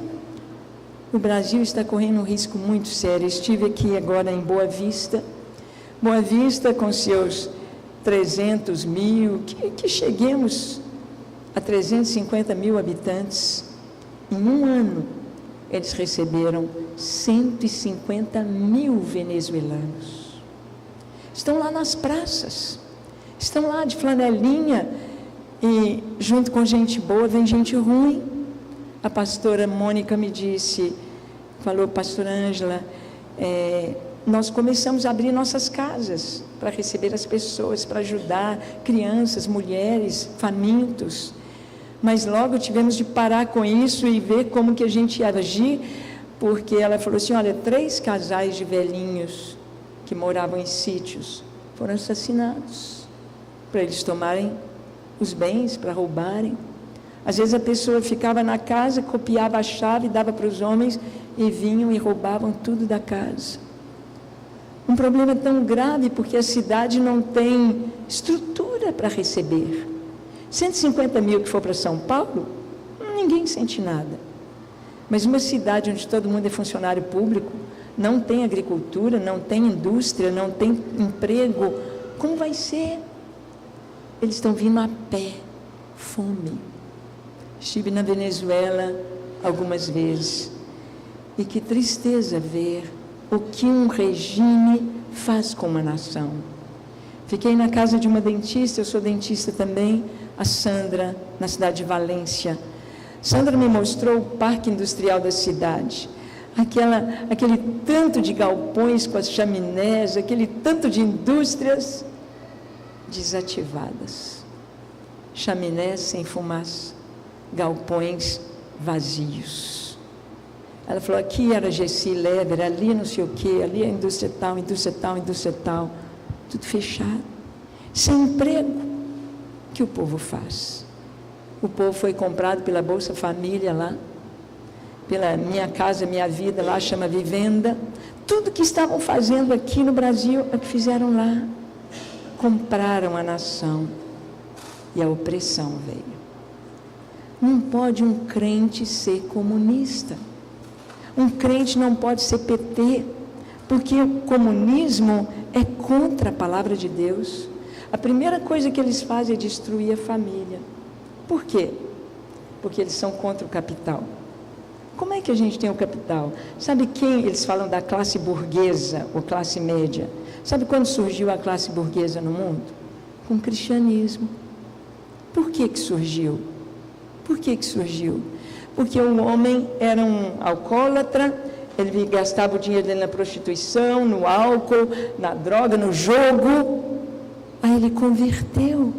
O Brasil está correndo um risco muito sério. Estive aqui agora em Boa Vista com seus 300 mil, que cheguemos a 350 mil habitantes. Em um ano, eles receberam 150 mil venezuelanos. Estão lá nas praças, estão lá de flanelinha, e junto com gente boa vem gente ruim. A pastora Mônica me disse, falou, pastora Ângela, nós começamos a abrir nossas casas para receber as pessoas, para ajudar crianças, mulheres, famintos. Mas logo tivemos de parar com isso e ver como que a gente ia agir, porque ela falou assim, olha, 3 casais de velhinhos que moravam em sítios foram assassinados, para eles tomarem os bens, para roubarem. Às vezes a pessoa ficava na casa, copiava a chave, dava para os homens e vinham e roubavam tudo da casa. Um problema tão grave porque a cidade não tem estrutura para receber. 150 mil que for para São Paulo, ninguém sente nada. Mas uma cidade onde todo mundo é funcionário público, não tem agricultura, não tem indústria, não tem emprego, como vai ser? Eles estão vindo a pé, fome. Estive na Venezuela algumas vezes, e que tristeza ver o que um regime faz com uma nação. Fiquei na casa de uma dentista, eu sou dentista também, a Sandra, na cidade de Valência. Sandra me mostrou o parque industrial da cidade, aquele tanto de galpões com as chaminés, aquele tanto de indústrias desativadas, chaminés sem fumaça, galpões vazios. Ela falou, aqui era Gessi Lever, ali não sei o quê, ali a indústria tal, tudo fechado, sem emprego. O que o povo faz? O povo foi comprado pela Bolsa Família lá, pela Minha Casa Minha Vida lá, chama Vivenda. Tudo que estavam fazendo aqui no Brasil é o que fizeram lá. Compraram a nação e a opressão veio. Não pode um crente ser comunista. Um crente não pode ser PT, porque o comunismo é contra a palavra de Deus. A primeira coisa que eles fazem é destruir a família. Por quê? Porque eles são contra o capital. Como é que a gente tem o capital? Sabe quem eles falam da classe burguesa ou classe média? Sabe quando surgiu a classe burguesa no mundo? Com o cristianismo. Por que que surgiu? Por que que surgiu? Porque o homem era um alcoólatra, ele gastava o dinheiro dele na prostituição, no álcool, na droga, no jogo. Aí ele converteu.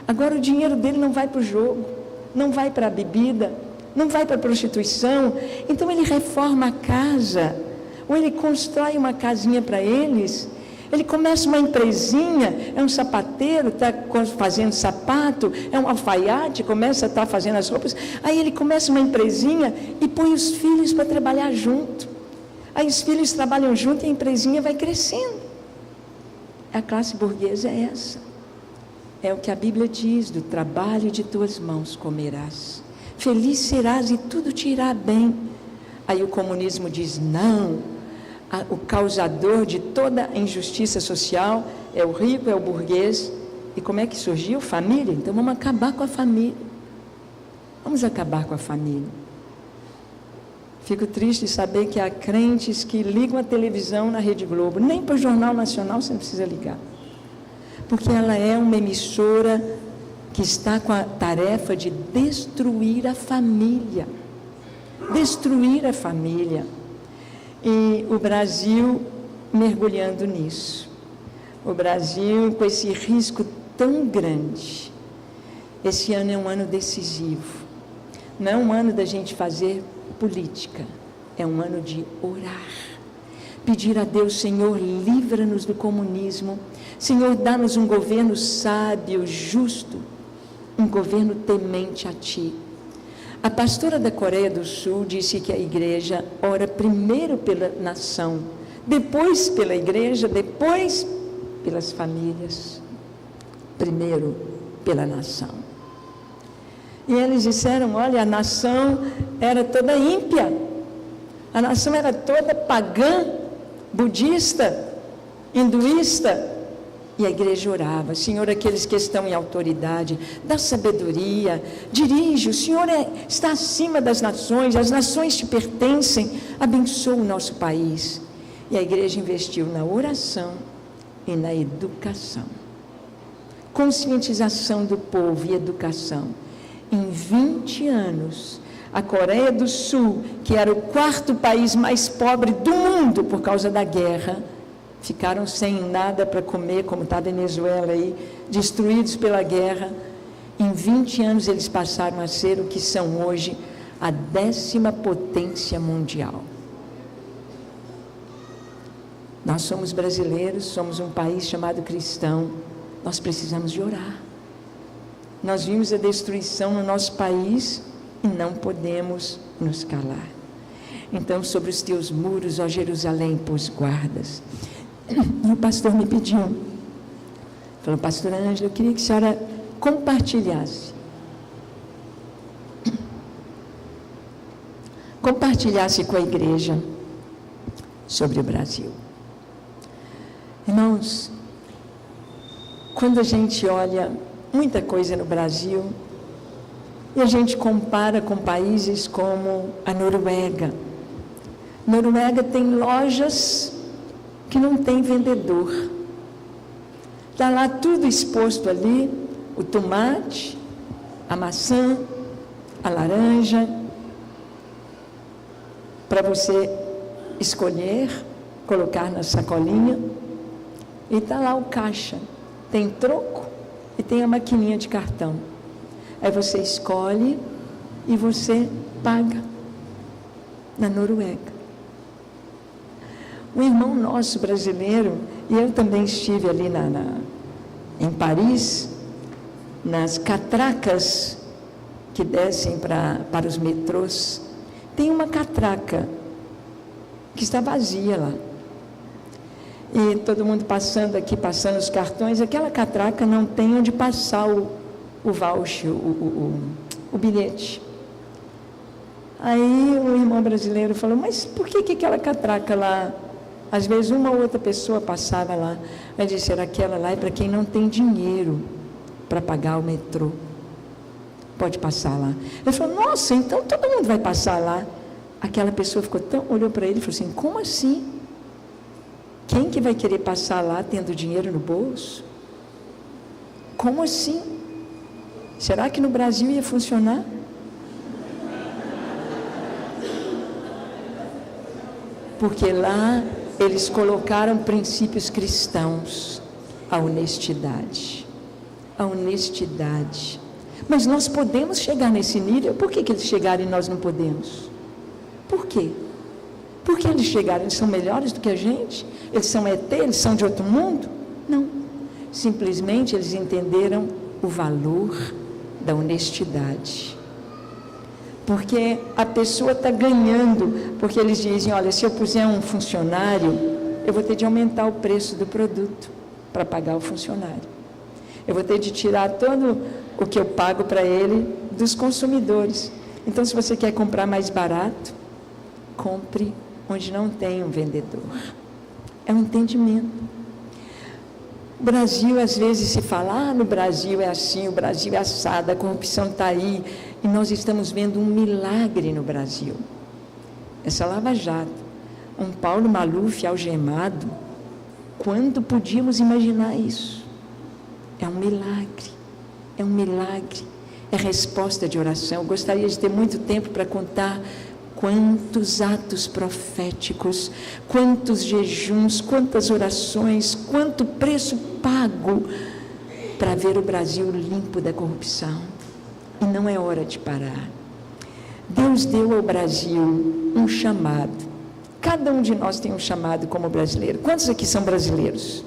Agora o dinheiro dele não vai para o jogo, não vai para a bebida, não vai para a prostituição. Então ele reforma a casa, ou ele constrói uma casinha para eles, Ele começa uma empresinha, é um sapateiro, está fazendo sapato, é um alfaiate, começa a estar fazendo as roupas. Aí ele começa uma empresinha e põe os filhos para trabalhar junto. Aí os filhos trabalham junto e a empresinha vai crescendo. A classe burguesa é essa. É o que a Bíblia diz: do trabalho de tuas mãos comerás. Feliz serás e tudo te irá bem. Aí o comunismo diz: não, o causador de toda a injustiça social é o rico, é o burguês. E como é que surgiu? Família. Então vamos acabar com a família. Vamos acabar com a família. Fico triste de saber que há crentes que ligam a televisão na Rede Globo. Nem para o Jornal Nacional você não precisa ligar. Porque ela é uma emissora que está com a tarefa de destruir a família. Destruir a família. E o Brasil mergulhando nisso. O Brasil com esse risco tão grande. Esse ano é um ano decisivo. Não é um ano da gente fazer política. É um ano de orar. Pedir a Deus: Senhor, livra-nos do comunismo. Senhor, dá-nos um governo sábio, justo. Um governo temente a Ti. A pastora da Coreia do Sul disse que a igreja ora primeiro pela nação, depois pela igreja, depois pelas famílias, primeiro pela nação. E eles disseram: olha, a nação era toda ímpia, a nação era toda pagã, budista, hinduísta. E a igreja orava: Senhor, aqueles que estão em autoridade, dá sabedoria, dirige, o Senhor está acima das nações, as nações te pertencem, abençoa o nosso país. E a igreja investiu na oração e na educação. Conscientização do povo e educação. Em 20 anos, a Coreia do Sul, que era o 4º país mais pobre do mundo por causa da guerra, ficaram sem nada para comer, como está a Venezuela aí, destruídos pela guerra. Em 20 anos eles passaram a ser o que são hoje, a 10ª potência mundial. Nós somos brasileiros, somos um país chamado cristão, nós precisamos de orar. Nós vimos a destruição no nosso país e não podemos nos calar. Então, sobre os teus muros, ó Jerusalém, pôs guardas. E o pastor me pediu, falou: pastora Ângela, eu queria que a senhora compartilhasse com a igreja sobre o Brasil. Irmãos, quando a gente olha muita coisa no Brasil e a gente compara com países como a Noruega. Noruega tem lojas que não tem vendedor. Está lá tudo exposto ali, o tomate, a maçã, a laranja, para você escolher, colocar na sacolinha, e está lá o caixa. Tem troco e tem a maquininha de cartão. Aí você escolhe e você paga. Na Noruega. Um irmão nosso brasileiro, e eu também estive ali em Paris, nas catracas que descem para os metrôs, tem uma catraca que está vazia lá. E todo mundo passando aqui, passando os cartões, aquela catraca não tem onde passar o voucher, o bilhete. Aí o irmão brasileiro falou: mas por que aquela catraca lá? Às vezes uma ou outra pessoa passava lá. Ele disse: era aquela lá é para quem não tem dinheiro para pagar o metrô. Pode passar lá. Ele falou: nossa, então todo mundo vai passar lá. Aquela pessoa olhou para ele e falou assim: como assim? Quem que vai querer passar lá tendo dinheiro no bolso? Como assim? Será que no Brasil ia funcionar? Porque lá eles colocaram princípios cristãos, a honestidade. A honestidade. Mas nós podemos chegar nesse nível. Por que eles chegaram e nós não podemos? Por quê? Por que eles chegaram? Eles são melhores do que a gente? Eles são ET? Eles são de outro mundo? Não. Simplesmente eles entenderam o valor da honestidade. Porque a pessoa está ganhando, porque eles dizem, olha, se eu puser um funcionário, eu vou ter de aumentar o preço do produto para pagar o funcionário. Eu vou ter de tirar todo o que eu pago para ele dos consumidores. Então, se você quer comprar mais barato, compre onde não tem um vendedor. É um entendimento. O Brasil, às vezes, se fala, no Brasil é assim, o Brasil é assado, a corrupção está aí. E nós estamos vendo um milagre no Brasil. Essa Lava Jato, um Paulo Maluf algemado, quando podíamos imaginar isso? É um milagre, é um milagre, é resposta de oração. Eu gostaria de ter muito tempo para contar quantos atos proféticos, quantos jejuns, quantas orações, quanto preço pago para ver o Brasil limpo da corrupção. E não é hora de parar. Deus deu ao Brasil um chamado. Cada um de nós tem um chamado como brasileiro. Quantos aqui são brasileiros?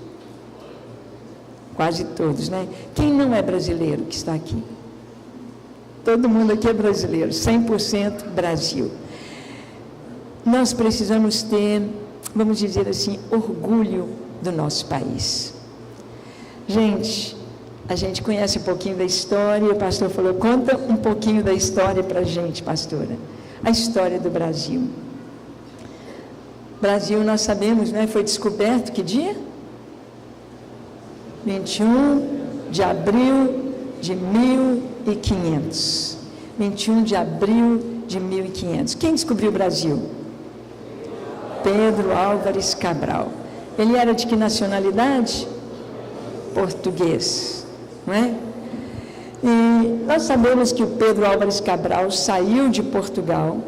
Quase todos, né? Quem não é brasileiro que está aqui? Todo mundo aqui é brasileiro, 100% Brasil. Nós precisamos ter, vamos dizer assim, orgulho do nosso país. Gente, a gente conhece um pouquinho da história, o pastor falou, conta um pouquinho da história para a gente, pastora. A história do Brasil. Brasil, nós sabemos, né, foi descoberto que dia? 21 de abril de 1500. 21 de abril de 1500. Quem descobriu o Brasil? Pedro Álvares Cabral. Ele era de que nacionalidade? Português. Não é? E nós sabemos que o Pedro Álvares Cabral saiu de Portugal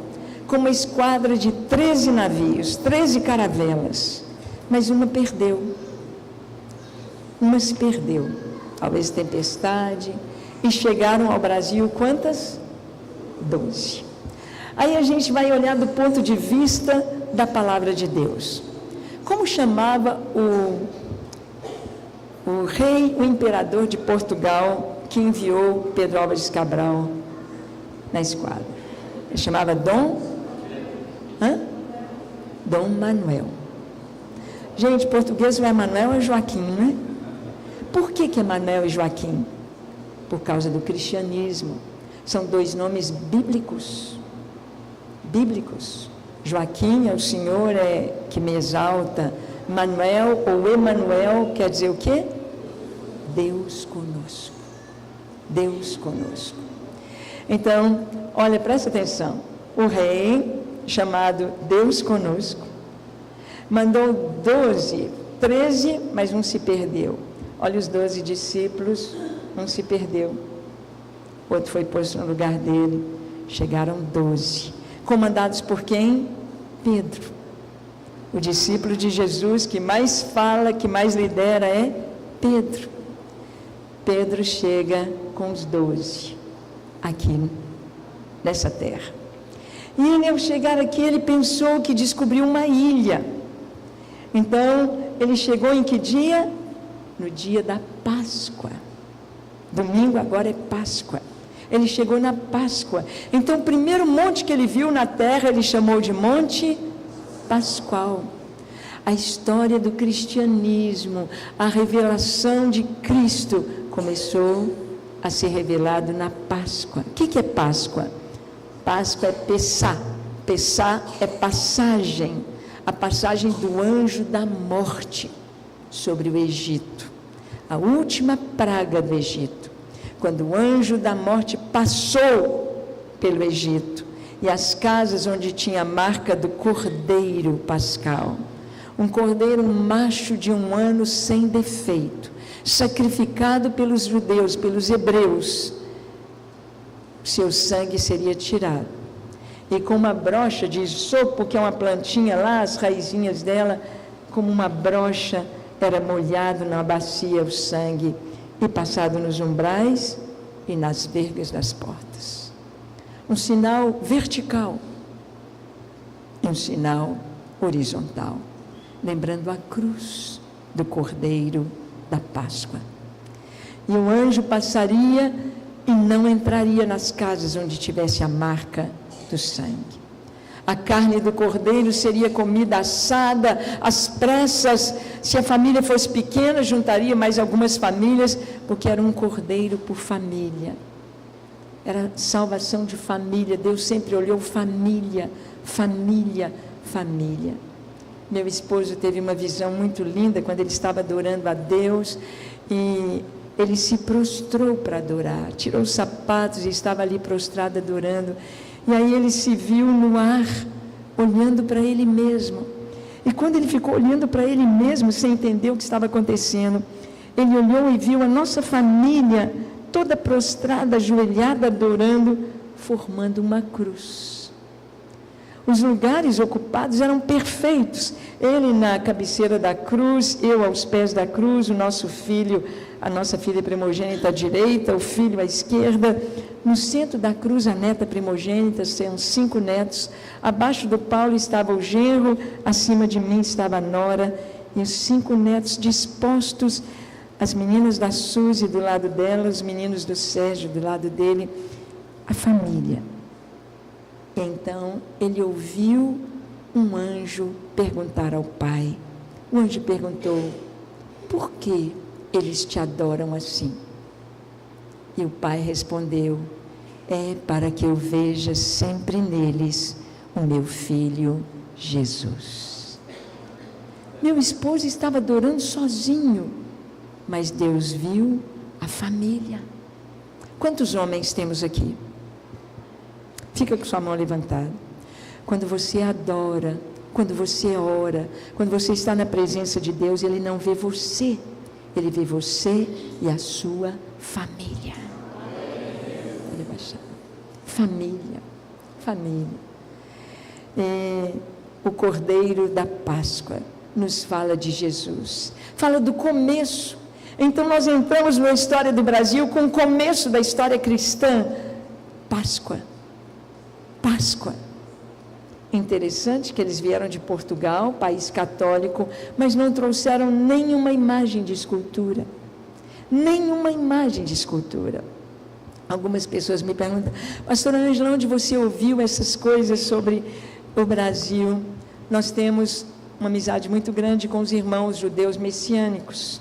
com uma esquadra de 13 navios, 13 caravelas, mas uma perdeu. Uma se perdeu, talvez tempestade, e chegaram ao Brasil quantas? 12. Aí a gente vai olhar do ponto de vista da palavra de Deus. Como chamava o rei, o imperador de Portugal, que enviou Pedro Álvares Cabral na esquadra? Ele chamava Dom Manuel. Gente, português não é Manuel, é Joaquim, né? Por que é Manuel e Joaquim? Por causa do cristianismo. São dois nomes bíblicos. Bíblicos. Joaquim é o Senhor que me exalta. Manuel ou Emanuel quer dizer o quê? Deus conosco. Deus conosco. Então, olha, presta atenção. O rei, chamado Deus conosco, mandou 13, mas um se perdeu. Olha os 12 discípulos, um se perdeu. Outro foi posto no lugar dele. Chegaram 12. Comandados por quem? Pedro. O discípulo de Jesus que mais fala, que mais lidera é Pedro. Pedro chega com os 12 aqui nessa terra. E ele, ao chegar aqui, ele pensou que descobriu uma ilha. Então, ele chegou em que dia? No dia da Páscoa. Domingo agora é Páscoa. Ele chegou na Páscoa. Então, o primeiro monte que ele viu na terra, ele chamou de Monte Pascual. A história do cristianismo, a revelação de Cristo começou a ser revelado na Páscoa. O que é Páscoa? Páscoa é Pessá. Pessá é passagem, a passagem do anjo da morte sobre o Egito. A última praga do Egito, quando o anjo da morte passou pelo Egito e as casas onde tinha a marca do cordeiro pascal, um cordeiro macho de 1 ano sem defeito, sacrificado pelos judeus, pelos hebreus, seu sangue seria tirado. E com uma brocha de isopo, que é uma plantinha lá, as raizinhas dela, como uma brocha, era molhado na bacia o sangue e passado nos umbrais e nas vergas das portas. Um sinal vertical e um sinal horizontal, lembrando a cruz do Cordeiro da Páscoa. E o anjo passaria e não entraria nas casas onde tivesse a marca do sangue. A carne do cordeiro seria comida assada, às pressas. Se a família fosse pequena, juntaria mais algumas famílias, porque era um cordeiro por família. Era salvação de família. Deus sempre olhou família, família, família. Meu esposo teve uma visão muito linda quando ele estava adorando a Deus e ele se prostrou para adorar, tirou os sapatos e estava ali prostrado adorando. E aí ele se viu no ar, olhando para ele mesmo. E quando ele ficou olhando para ele mesmo, sem entender o que estava acontecendo, ele olhou e viu a nossa família toda prostrada, ajoelhada, adorando, formando uma cruz. Os lugares ocupados eram perfeitos. Ele na cabeceira da cruz, eu aos pés da cruz, o nosso filho, a nossa filha primogênita à direita, o filho à esquerda. No centro da cruz, a neta primogênita, são 5 netos. Abaixo do Paulo estava o genro, acima de mim estava a nora, e os 5 netos dispostos, as meninas da Suzy do lado dela, os meninos do Sérgio do lado dele, a família. E então ele ouviu um anjo perguntar ao pai. O anjo perguntou: por que eles te adoram assim? E o pai respondeu: é para que eu veja sempre neles o meu filho Jesus. Meu esposo estava adorando sozinho, mas Deus viu a família. Quantos homens temos aqui? Fica com sua mão levantada. Quando você adora, quando você ora, quando você está na presença de Deus, Ele não vê você, Ele vê você e a sua família. Família, família. O Cordeiro da Páscoa nos fala de Jesus, fala do começo. Então nós entramos na história do Brasil com o começo da história cristã. Páscoa. Páscoa. Interessante que eles vieram de Portugal, país católico, mas não trouxeram nenhuma imagem de escultura. Nenhuma imagem de escultura. Algumas pessoas me perguntam: pastora Ângela, onde você ouviu essas coisas sobre o Brasil? Nós temos uma amizade muito grande com os irmãos judeus messiânicos.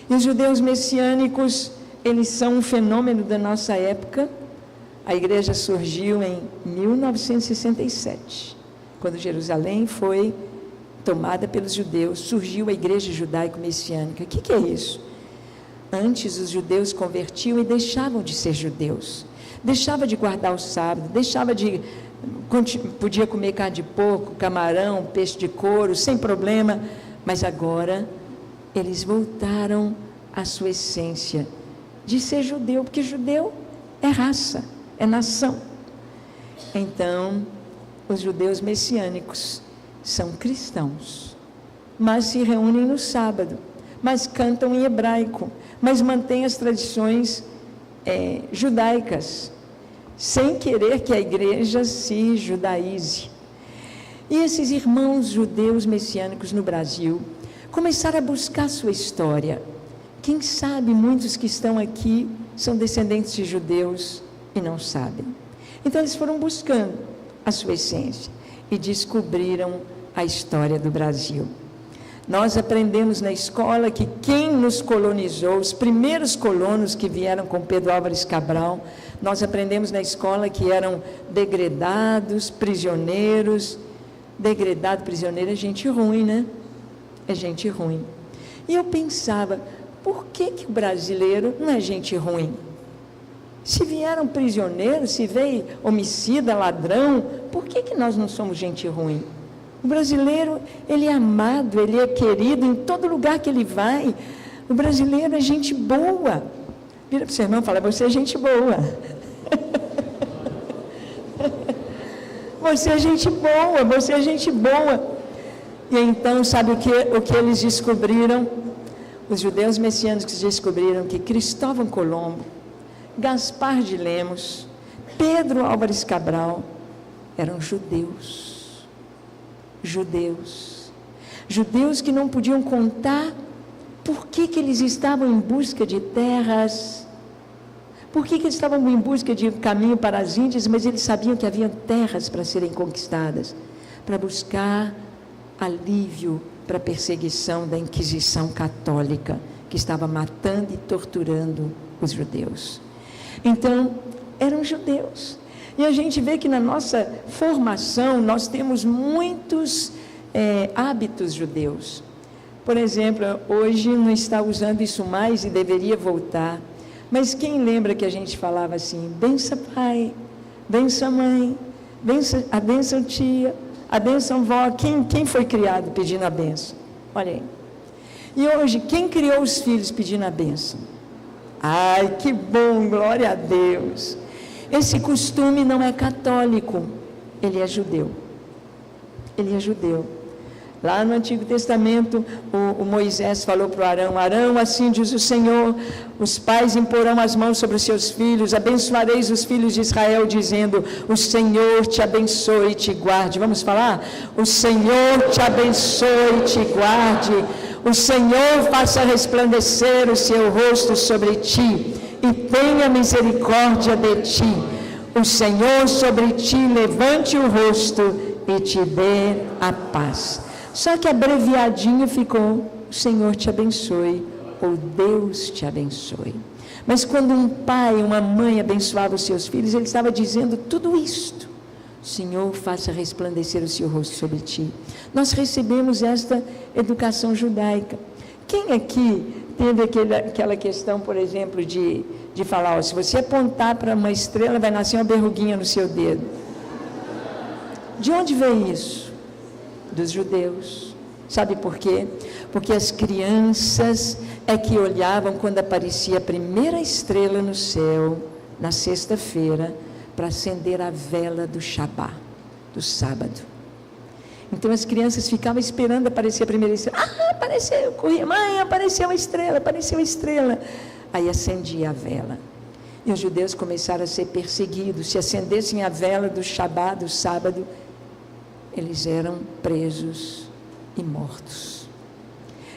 E os judeus messiânicos, eles são um fenômeno da nossa época. A igreja surgiu em 1967, quando Jerusalém foi tomada pelos judeus, surgiu a igreja judaico-messiânica. O que é isso? Antes os judeus convertiam e deixavam de ser judeus, deixava de guardar o sábado, podia comer carne de porco, camarão, peixe de couro, sem problema, mas agora eles voltaram à sua essência de ser judeu, porque judeu é raça, é nação. Então, os judeus messiânicos são cristãos, mas se reúnem no sábado, mas cantam em hebraico, mas mantêm as tradições judaicas, sem querer que a igreja se judaize. E esses irmãos judeus messiânicos no Brasil começaram a buscar sua história. Quem sabe muitos que estão aqui são descendentes de judeus e não sabem. Então eles foram buscando a sua essência e descobriram a história do Brasil. Nós aprendemos na escola que quem nos colonizou, os primeiros colonos que vieram com Pedro Álvares Cabral, nós aprendemos na escola que eram degredados, prisioneiros. Degredado, prisioneiro é gente ruim, né? É gente ruim. E eu pensava, por que o brasileiro não é gente ruim? Se vieram prisioneiros, se veio homicida, ladrão, por que nós não somos gente ruim? O brasileiro, ele é amado, ele é querido em todo lugar que ele vai. O brasileiro é gente boa. Vira para o seu irmão e fala: você é gente boa. Você é gente boa, você é gente boa. E então, sabe o que eles descobriram? Os judeus messiânicos descobriram que Cristóvão Colombo, Gaspar de Lemos, Pedro Álvares Cabral eram judeus. judeus. Judeus que não podiam contar por que eles estavam em busca de terras, por que eles estavam em busca de caminho para as Índias, mas eles sabiam que havia terras para serem conquistadas, para buscar alívio para a perseguição da Inquisição Católica, que estava matando e torturando os judeus. Então, eram judeus. E a gente vê que na nossa formação, nós temos muitos hábitos judeus. Por exemplo, hoje não está usando isso mais e deveria voltar. Mas quem lembra que a gente falava assim, benção pai, benção mãe, a benção tia, a benção vó, quem foi criado pedindo a benção? Olha aí. E hoje, quem criou os filhos pedindo a benção? Ai, que bom, glória a Deus. Esse costume não é católico, ele é judeu. Ele é judeu. Lá no Antigo Testamento, o Moisés falou para o Arão, Arão, assim diz o Senhor, os pais imporão as mãos sobre os seus filhos, abençoareis os filhos de Israel, dizendo, o Senhor te abençoe e te guarde. Vamos falar? O Senhor te abençoe e te guarde, o Senhor faça resplandecer o seu rosto sobre ti, e tenha misericórdia de ti. O Senhor sobre ti levante o rosto e te dê a paz. Só que abreviadinho ficou, o Senhor te abençoe, ou Deus te abençoe. Mas quando um pai, uma mãe abençoava os seus filhos, ele estava dizendo tudo isto. O Senhor faça resplandecer o seu rosto sobre ti. Nós recebemos esta educação judaica. Quem aqui teve aquela questão, por exemplo, de falar, ó, se você apontar para uma estrela, vai nascer uma berruguinha no seu dedo? De onde veio isso? Dos judeus. Sabe por quê? Porque as crianças é que olhavam quando aparecia a primeira estrela no céu, na sexta-feira, para acender a vela do Shabá, do sábado. Então as crianças ficavam esperando aparecer a primeira estrela. Ah, apareceu, corria, mãe, apareceu a estrela, apareceu a estrela. Aí acendia a vela. E os judeus começaram a ser perseguidos. Se acendessem a vela do Shabá, do sábado, eles eram presos e mortos.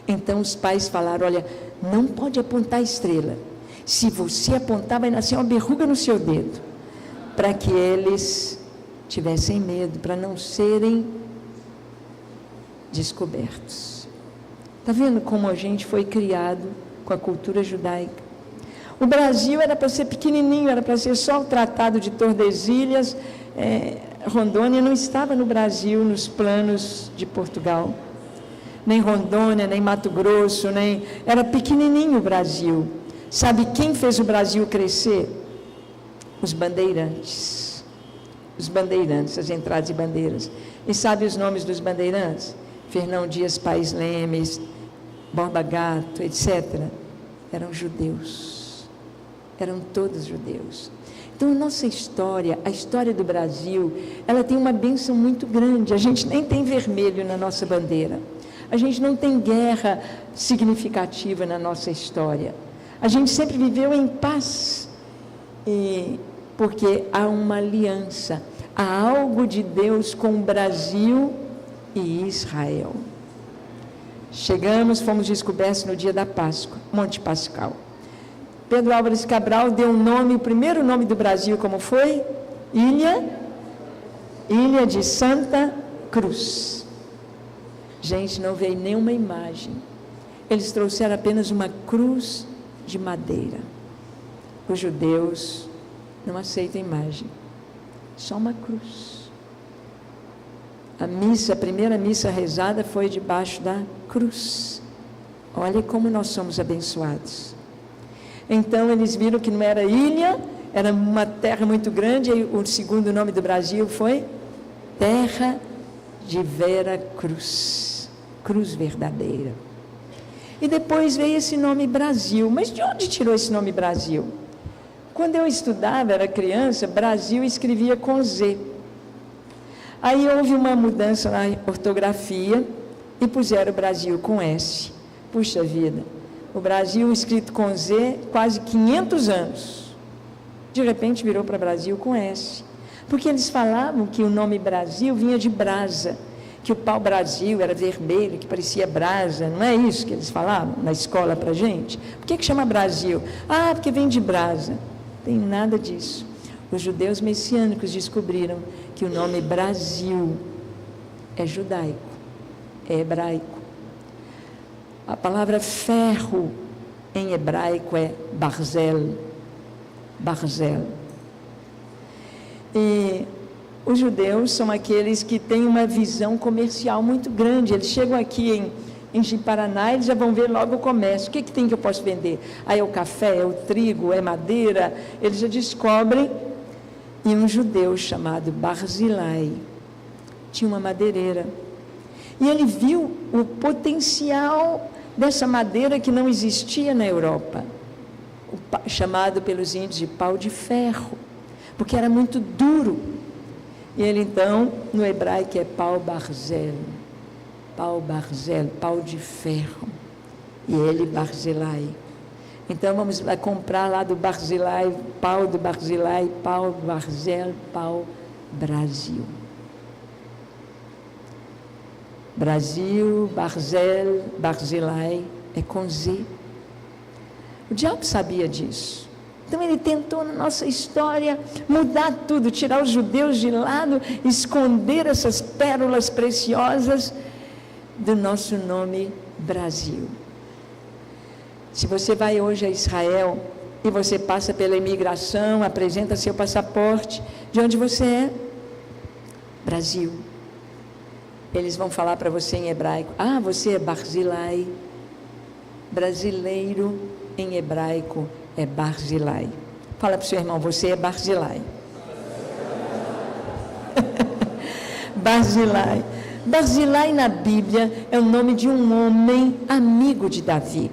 Então os pais falaram, olha, não pode apontar a estrela. Se você apontar, vai nascer uma berruga no seu dedo. Para que eles tivessem medo, para não serem descobertos. Está vendo como a gente foi criado com a cultura judaica? O Brasil era para ser pequenininho, era para ser só o Tratado de Tordesilhas. Rondônia não estava no Brasil, nos planos de Portugal. Nem Rondônia, nem Mato Grosso, era pequenininho o Brasil. Sabe quem fez o Brasil crescer? Os bandeirantes. Os bandeirantes, as entradas e bandeiras. E sabe os nomes dos bandeirantes? Fernão Dias Paes Lemes, Borba Gato, etc. Eram judeus. Eram todos judeus. Então, a nossa história, a história do Brasil, ela tem uma bênção muito grande. A gente nem tem vermelho na nossa bandeira. A gente não tem guerra significativa na nossa história. A gente sempre viveu em paz. Porque há uma aliança, há algo de Deus com o Brasil e Israel. Chegamos, fomos descobertos no dia da Páscoa, Monte Pascal. Pedro Álvares Cabral deu um nome, o primeiro nome do Brasil, como foi? Ilha de Santa Cruz. Gente, não veio nenhuma imagem. Eles trouxeram apenas uma cruz de madeira. Os judeus não aceitam imagem, só uma cruz. A primeira missa rezada foi debaixo da cruz. Olha como nós somos abençoados. Então eles viram que não era ilha, era uma terra muito grande, e o segundo nome do Brasil foi Terra de Vera Cruz, cruz verdadeira. E depois veio esse nome Brasil. Mas de onde tirou esse nome Brasil? Quando eu estudava, era criança, Brasil escrevia com Z. Aí houve uma mudança na ortografia e puseram o Brasil com S. Puxa vida, o Brasil escrito com Z, quase 500 anos. De repente virou para Brasil com S. Porque eles falavam que o nome Brasil vinha de brasa, que o pau-brasil era vermelho, que parecia brasa. Não é isso que eles falavam na escola para a gente? Por que chama Brasil? Ah, porque vem de brasa. Não tem nada disso. Os judeus messiânicos descobriram que o nome Brasil é judaico, é hebraico. A palavra ferro em hebraico é barzel, barzel. E os judeus são aqueles que têm uma visão comercial muito grande. Eles chegam aqui em Ji-Paraná, eles já vão ver logo o comércio. O que tem que eu posso vender? Aí é o café, é o trigo, é madeira. Eles já descobrem. E um judeu chamado Barzilai tinha uma madeireira. E ele viu o potencial dessa madeira que não existia na Europa, chamado pelos índios de pau de ferro, porque era muito duro. E ele então, no hebraico é pau-barzel, pau de ferro. E ele, Barzilai. Então vamos lá comprar lá do Barzilai, pau do Barzilai, pau Barzel, pau Brasil. Brasil, Barzel, Barzilai é com Z. O diabo sabia disso. Então ele tentou na nossa história mudar tudo, tirar os judeus de lado, esconder essas pérolas preciosas do nosso nome Brasil. Se você vai hoje a Israel e você passa pela imigração, apresenta seu passaporte, de onde você é? Brasil. Eles vão falar para você em hebraico, ah, você é Barzilai. Brasileiro em hebraico é Barzilai. Fala para o seu irmão, você é Barzilai. Barzilai. Barzilai na Bíblia é o nome de um homem amigo de Davi.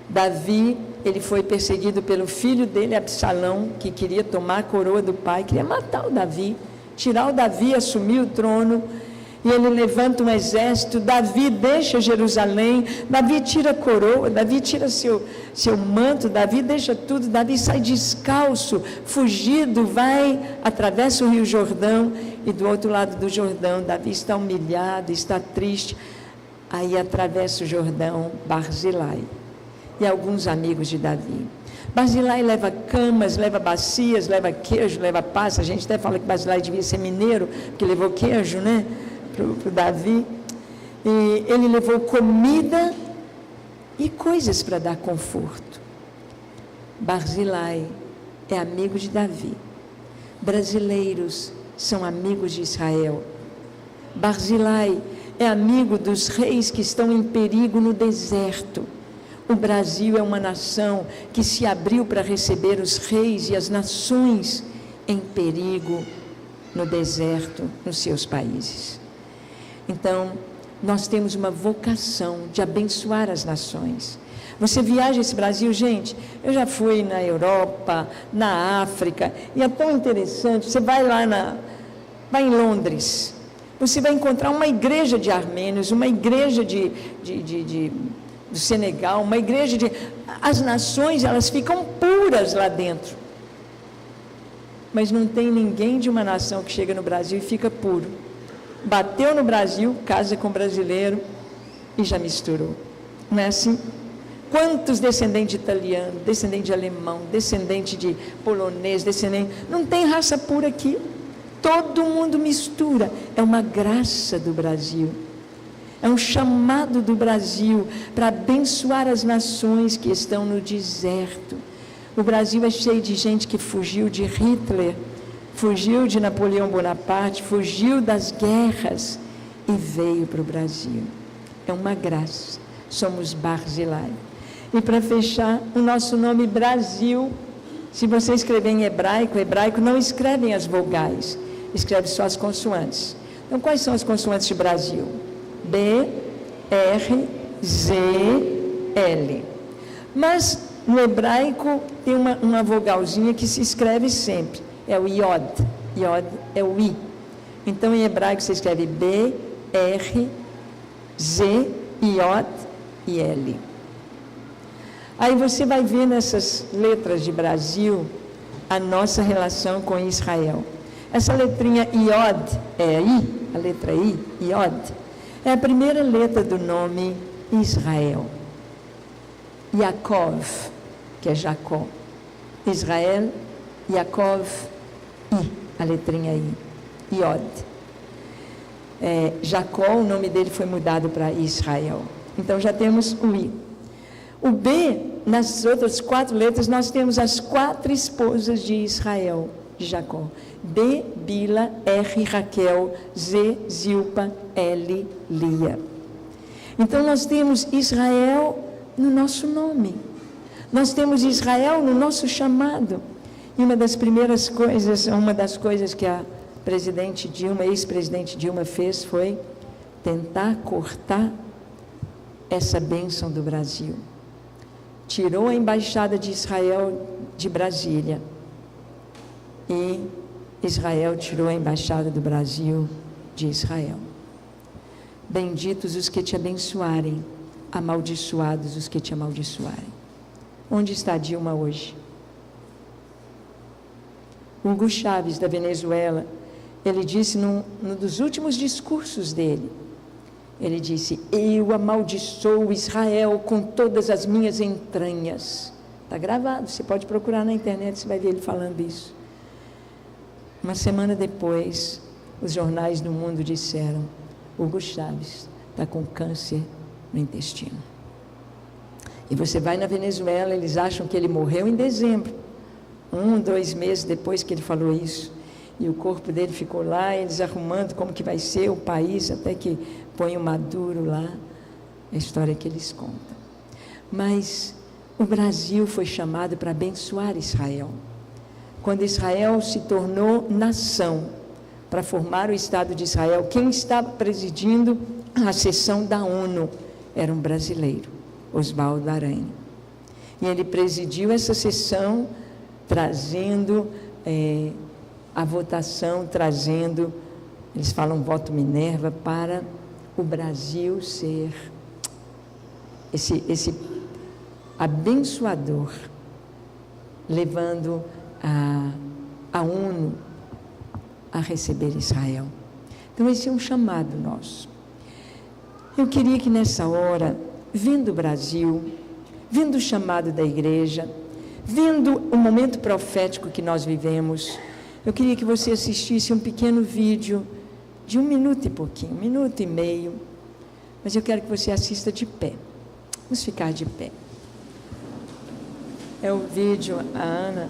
Davi, ele foi perseguido pelo filho dele, Absalão, que queria tomar a coroa do pai, queria matar o Davi, tirar o Davi, assumir o trono, e ele levanta um exército, Davi deixa Jerusalém, Davi tira a coroa, Davi tira seu manto, Davi deixa tudo, Davi sai descalço, fugido, atravessa o rio Jordão, e do outro lado do Jordão, Davi está humilhado, está triste, aí atravessa o Jordão, Barzilai, e alguns amigos de Davi. Barzilai leva camas, leva bacias, leva queijo, leva passa. A gente até fala que Barzilai devia ser mineiro, porque levou queijo, né, para o Davi. E ele levou comida e coisas para dar conforto. Barzilai é amigo de Davi. Brasileiros são amigos de Israel. Barzilai é amigo dos reis que estão em perigo no deserto. O Brasil é uma nação que se abriu para receber os reis e as nações em perigo no deserto, nos seus países. Então, nós temos uma vocação de abençoar as nações. Você viaja esse Brasil, gente, eu já fui na Europa, na África, e é tão interessante, você vai vai em Londres, você vai encontrar uma igreja de armênios, uma igreja do Senegal, uma igreja as nações, elas ficam puras lá dentro. Mas não tem ninguém de uma nação que chega no Brasil e fica puro. Bateu no Brasil, casa com brasileiro e já misturou. Não é assim? Quantos descendentes de italiano, descendente de alemão, descendente de polonês, não tem raça pura aqui. Todo mundo mistura. É uma graça do Brasil. É um chamado do Brasil para abençoar as nações que estão no deserto. O Brasil é cheio de gente que fugiu de Hitler, fugiu de Napoleão Bonaparte, fugiu das guerras e veio para o Brasil. É uma graça. Somos Barzilai. E para fechar, o nosso nome Brasil, se você escrever em hebraico não escrevem as vogais, escreve só as consoantes. Então, quais são as consoantes de Brasil? B, R, Z, L. Mas no hebraico tem uma vogalzinha que se escreve sempre, é o Yod. Yod é o I. Então em hebraico você escreve B, R, Z, Yod e L. Aí você vai ver nessas letras de Brasil a nossa relação com Israel. Essa letrinha Iod, é I, a letra I, Iod, é a primeira letra do nome Israel. Yaakov, que é Jacó. Israel, Yaakov, I, a letrinha I, Iod. Jacó, o nome dele foi mudado para Israel. Então já temos o I. O B, nas outras 4 letras, nós temos as 4 esposas de Israel, de Jacó. B, Bila, R, Raquel, Z, Zilpa, L, Lia. Então nós temos Israel no nosso nome. Nós temos Israel no nosso chamado. E uma das primeiras coisas, uma das coisas que a presidente Dilma, ex-presidente Dilma fez foi tentar cortar essa bênção do Brasil. Tirou a embaixada de Israel de Brasília e Israel tirou a embaixada do Brasil de Israel. Benditos os que te abençoarem, amaldiçoados os que te amaldiçoarem. Onde está Dilma hoje? Hugo Chávez, da Venezuela, ele disse num dos últimos discursos dele, ele disse: eu amaldiçoo Israel com todas as minhas entranhas. Está gravado, você pode procurar na internet, você vai ver ele falando isso. Uma semana depois, os jornais do mundo disseram: Hugo Chávez está com câncer no intestino. E você vai na Venezuela, eles acham que ele morreu em dezembro, 2 meses depois que ele falou isso. E o corpo dele ficou lá, eles arrumando como que vai ser o país, até que põe o Maduro lá, a história que eles contam. Mas o Brasil foi chamado para abençoar Israel. Quando Israel se tornou nação, para formar o Estado de Israel, quem estava presidindo a sessão da ONU era um brasileiro, Oswaldo Aranha. E ele presidiu essa sessão, trazendo a votação, trazendo, eles falam voto Minerva, para o Brasil ser esse abençoador, levando a ONU a receber Israel. Então esse é um chamado nosso. Eu queria que nessa hora, vendo o Brasil, vendo o chamado da igreja, vendo o momento profético que nós vivemos, eu queria que você assistisse um pequeno vídeo de 1 minuto e pouquinho, 1 minuto e meio, mas eu quero que você assista de pé. Vamos ficar de pé. É o vídeo, a Ana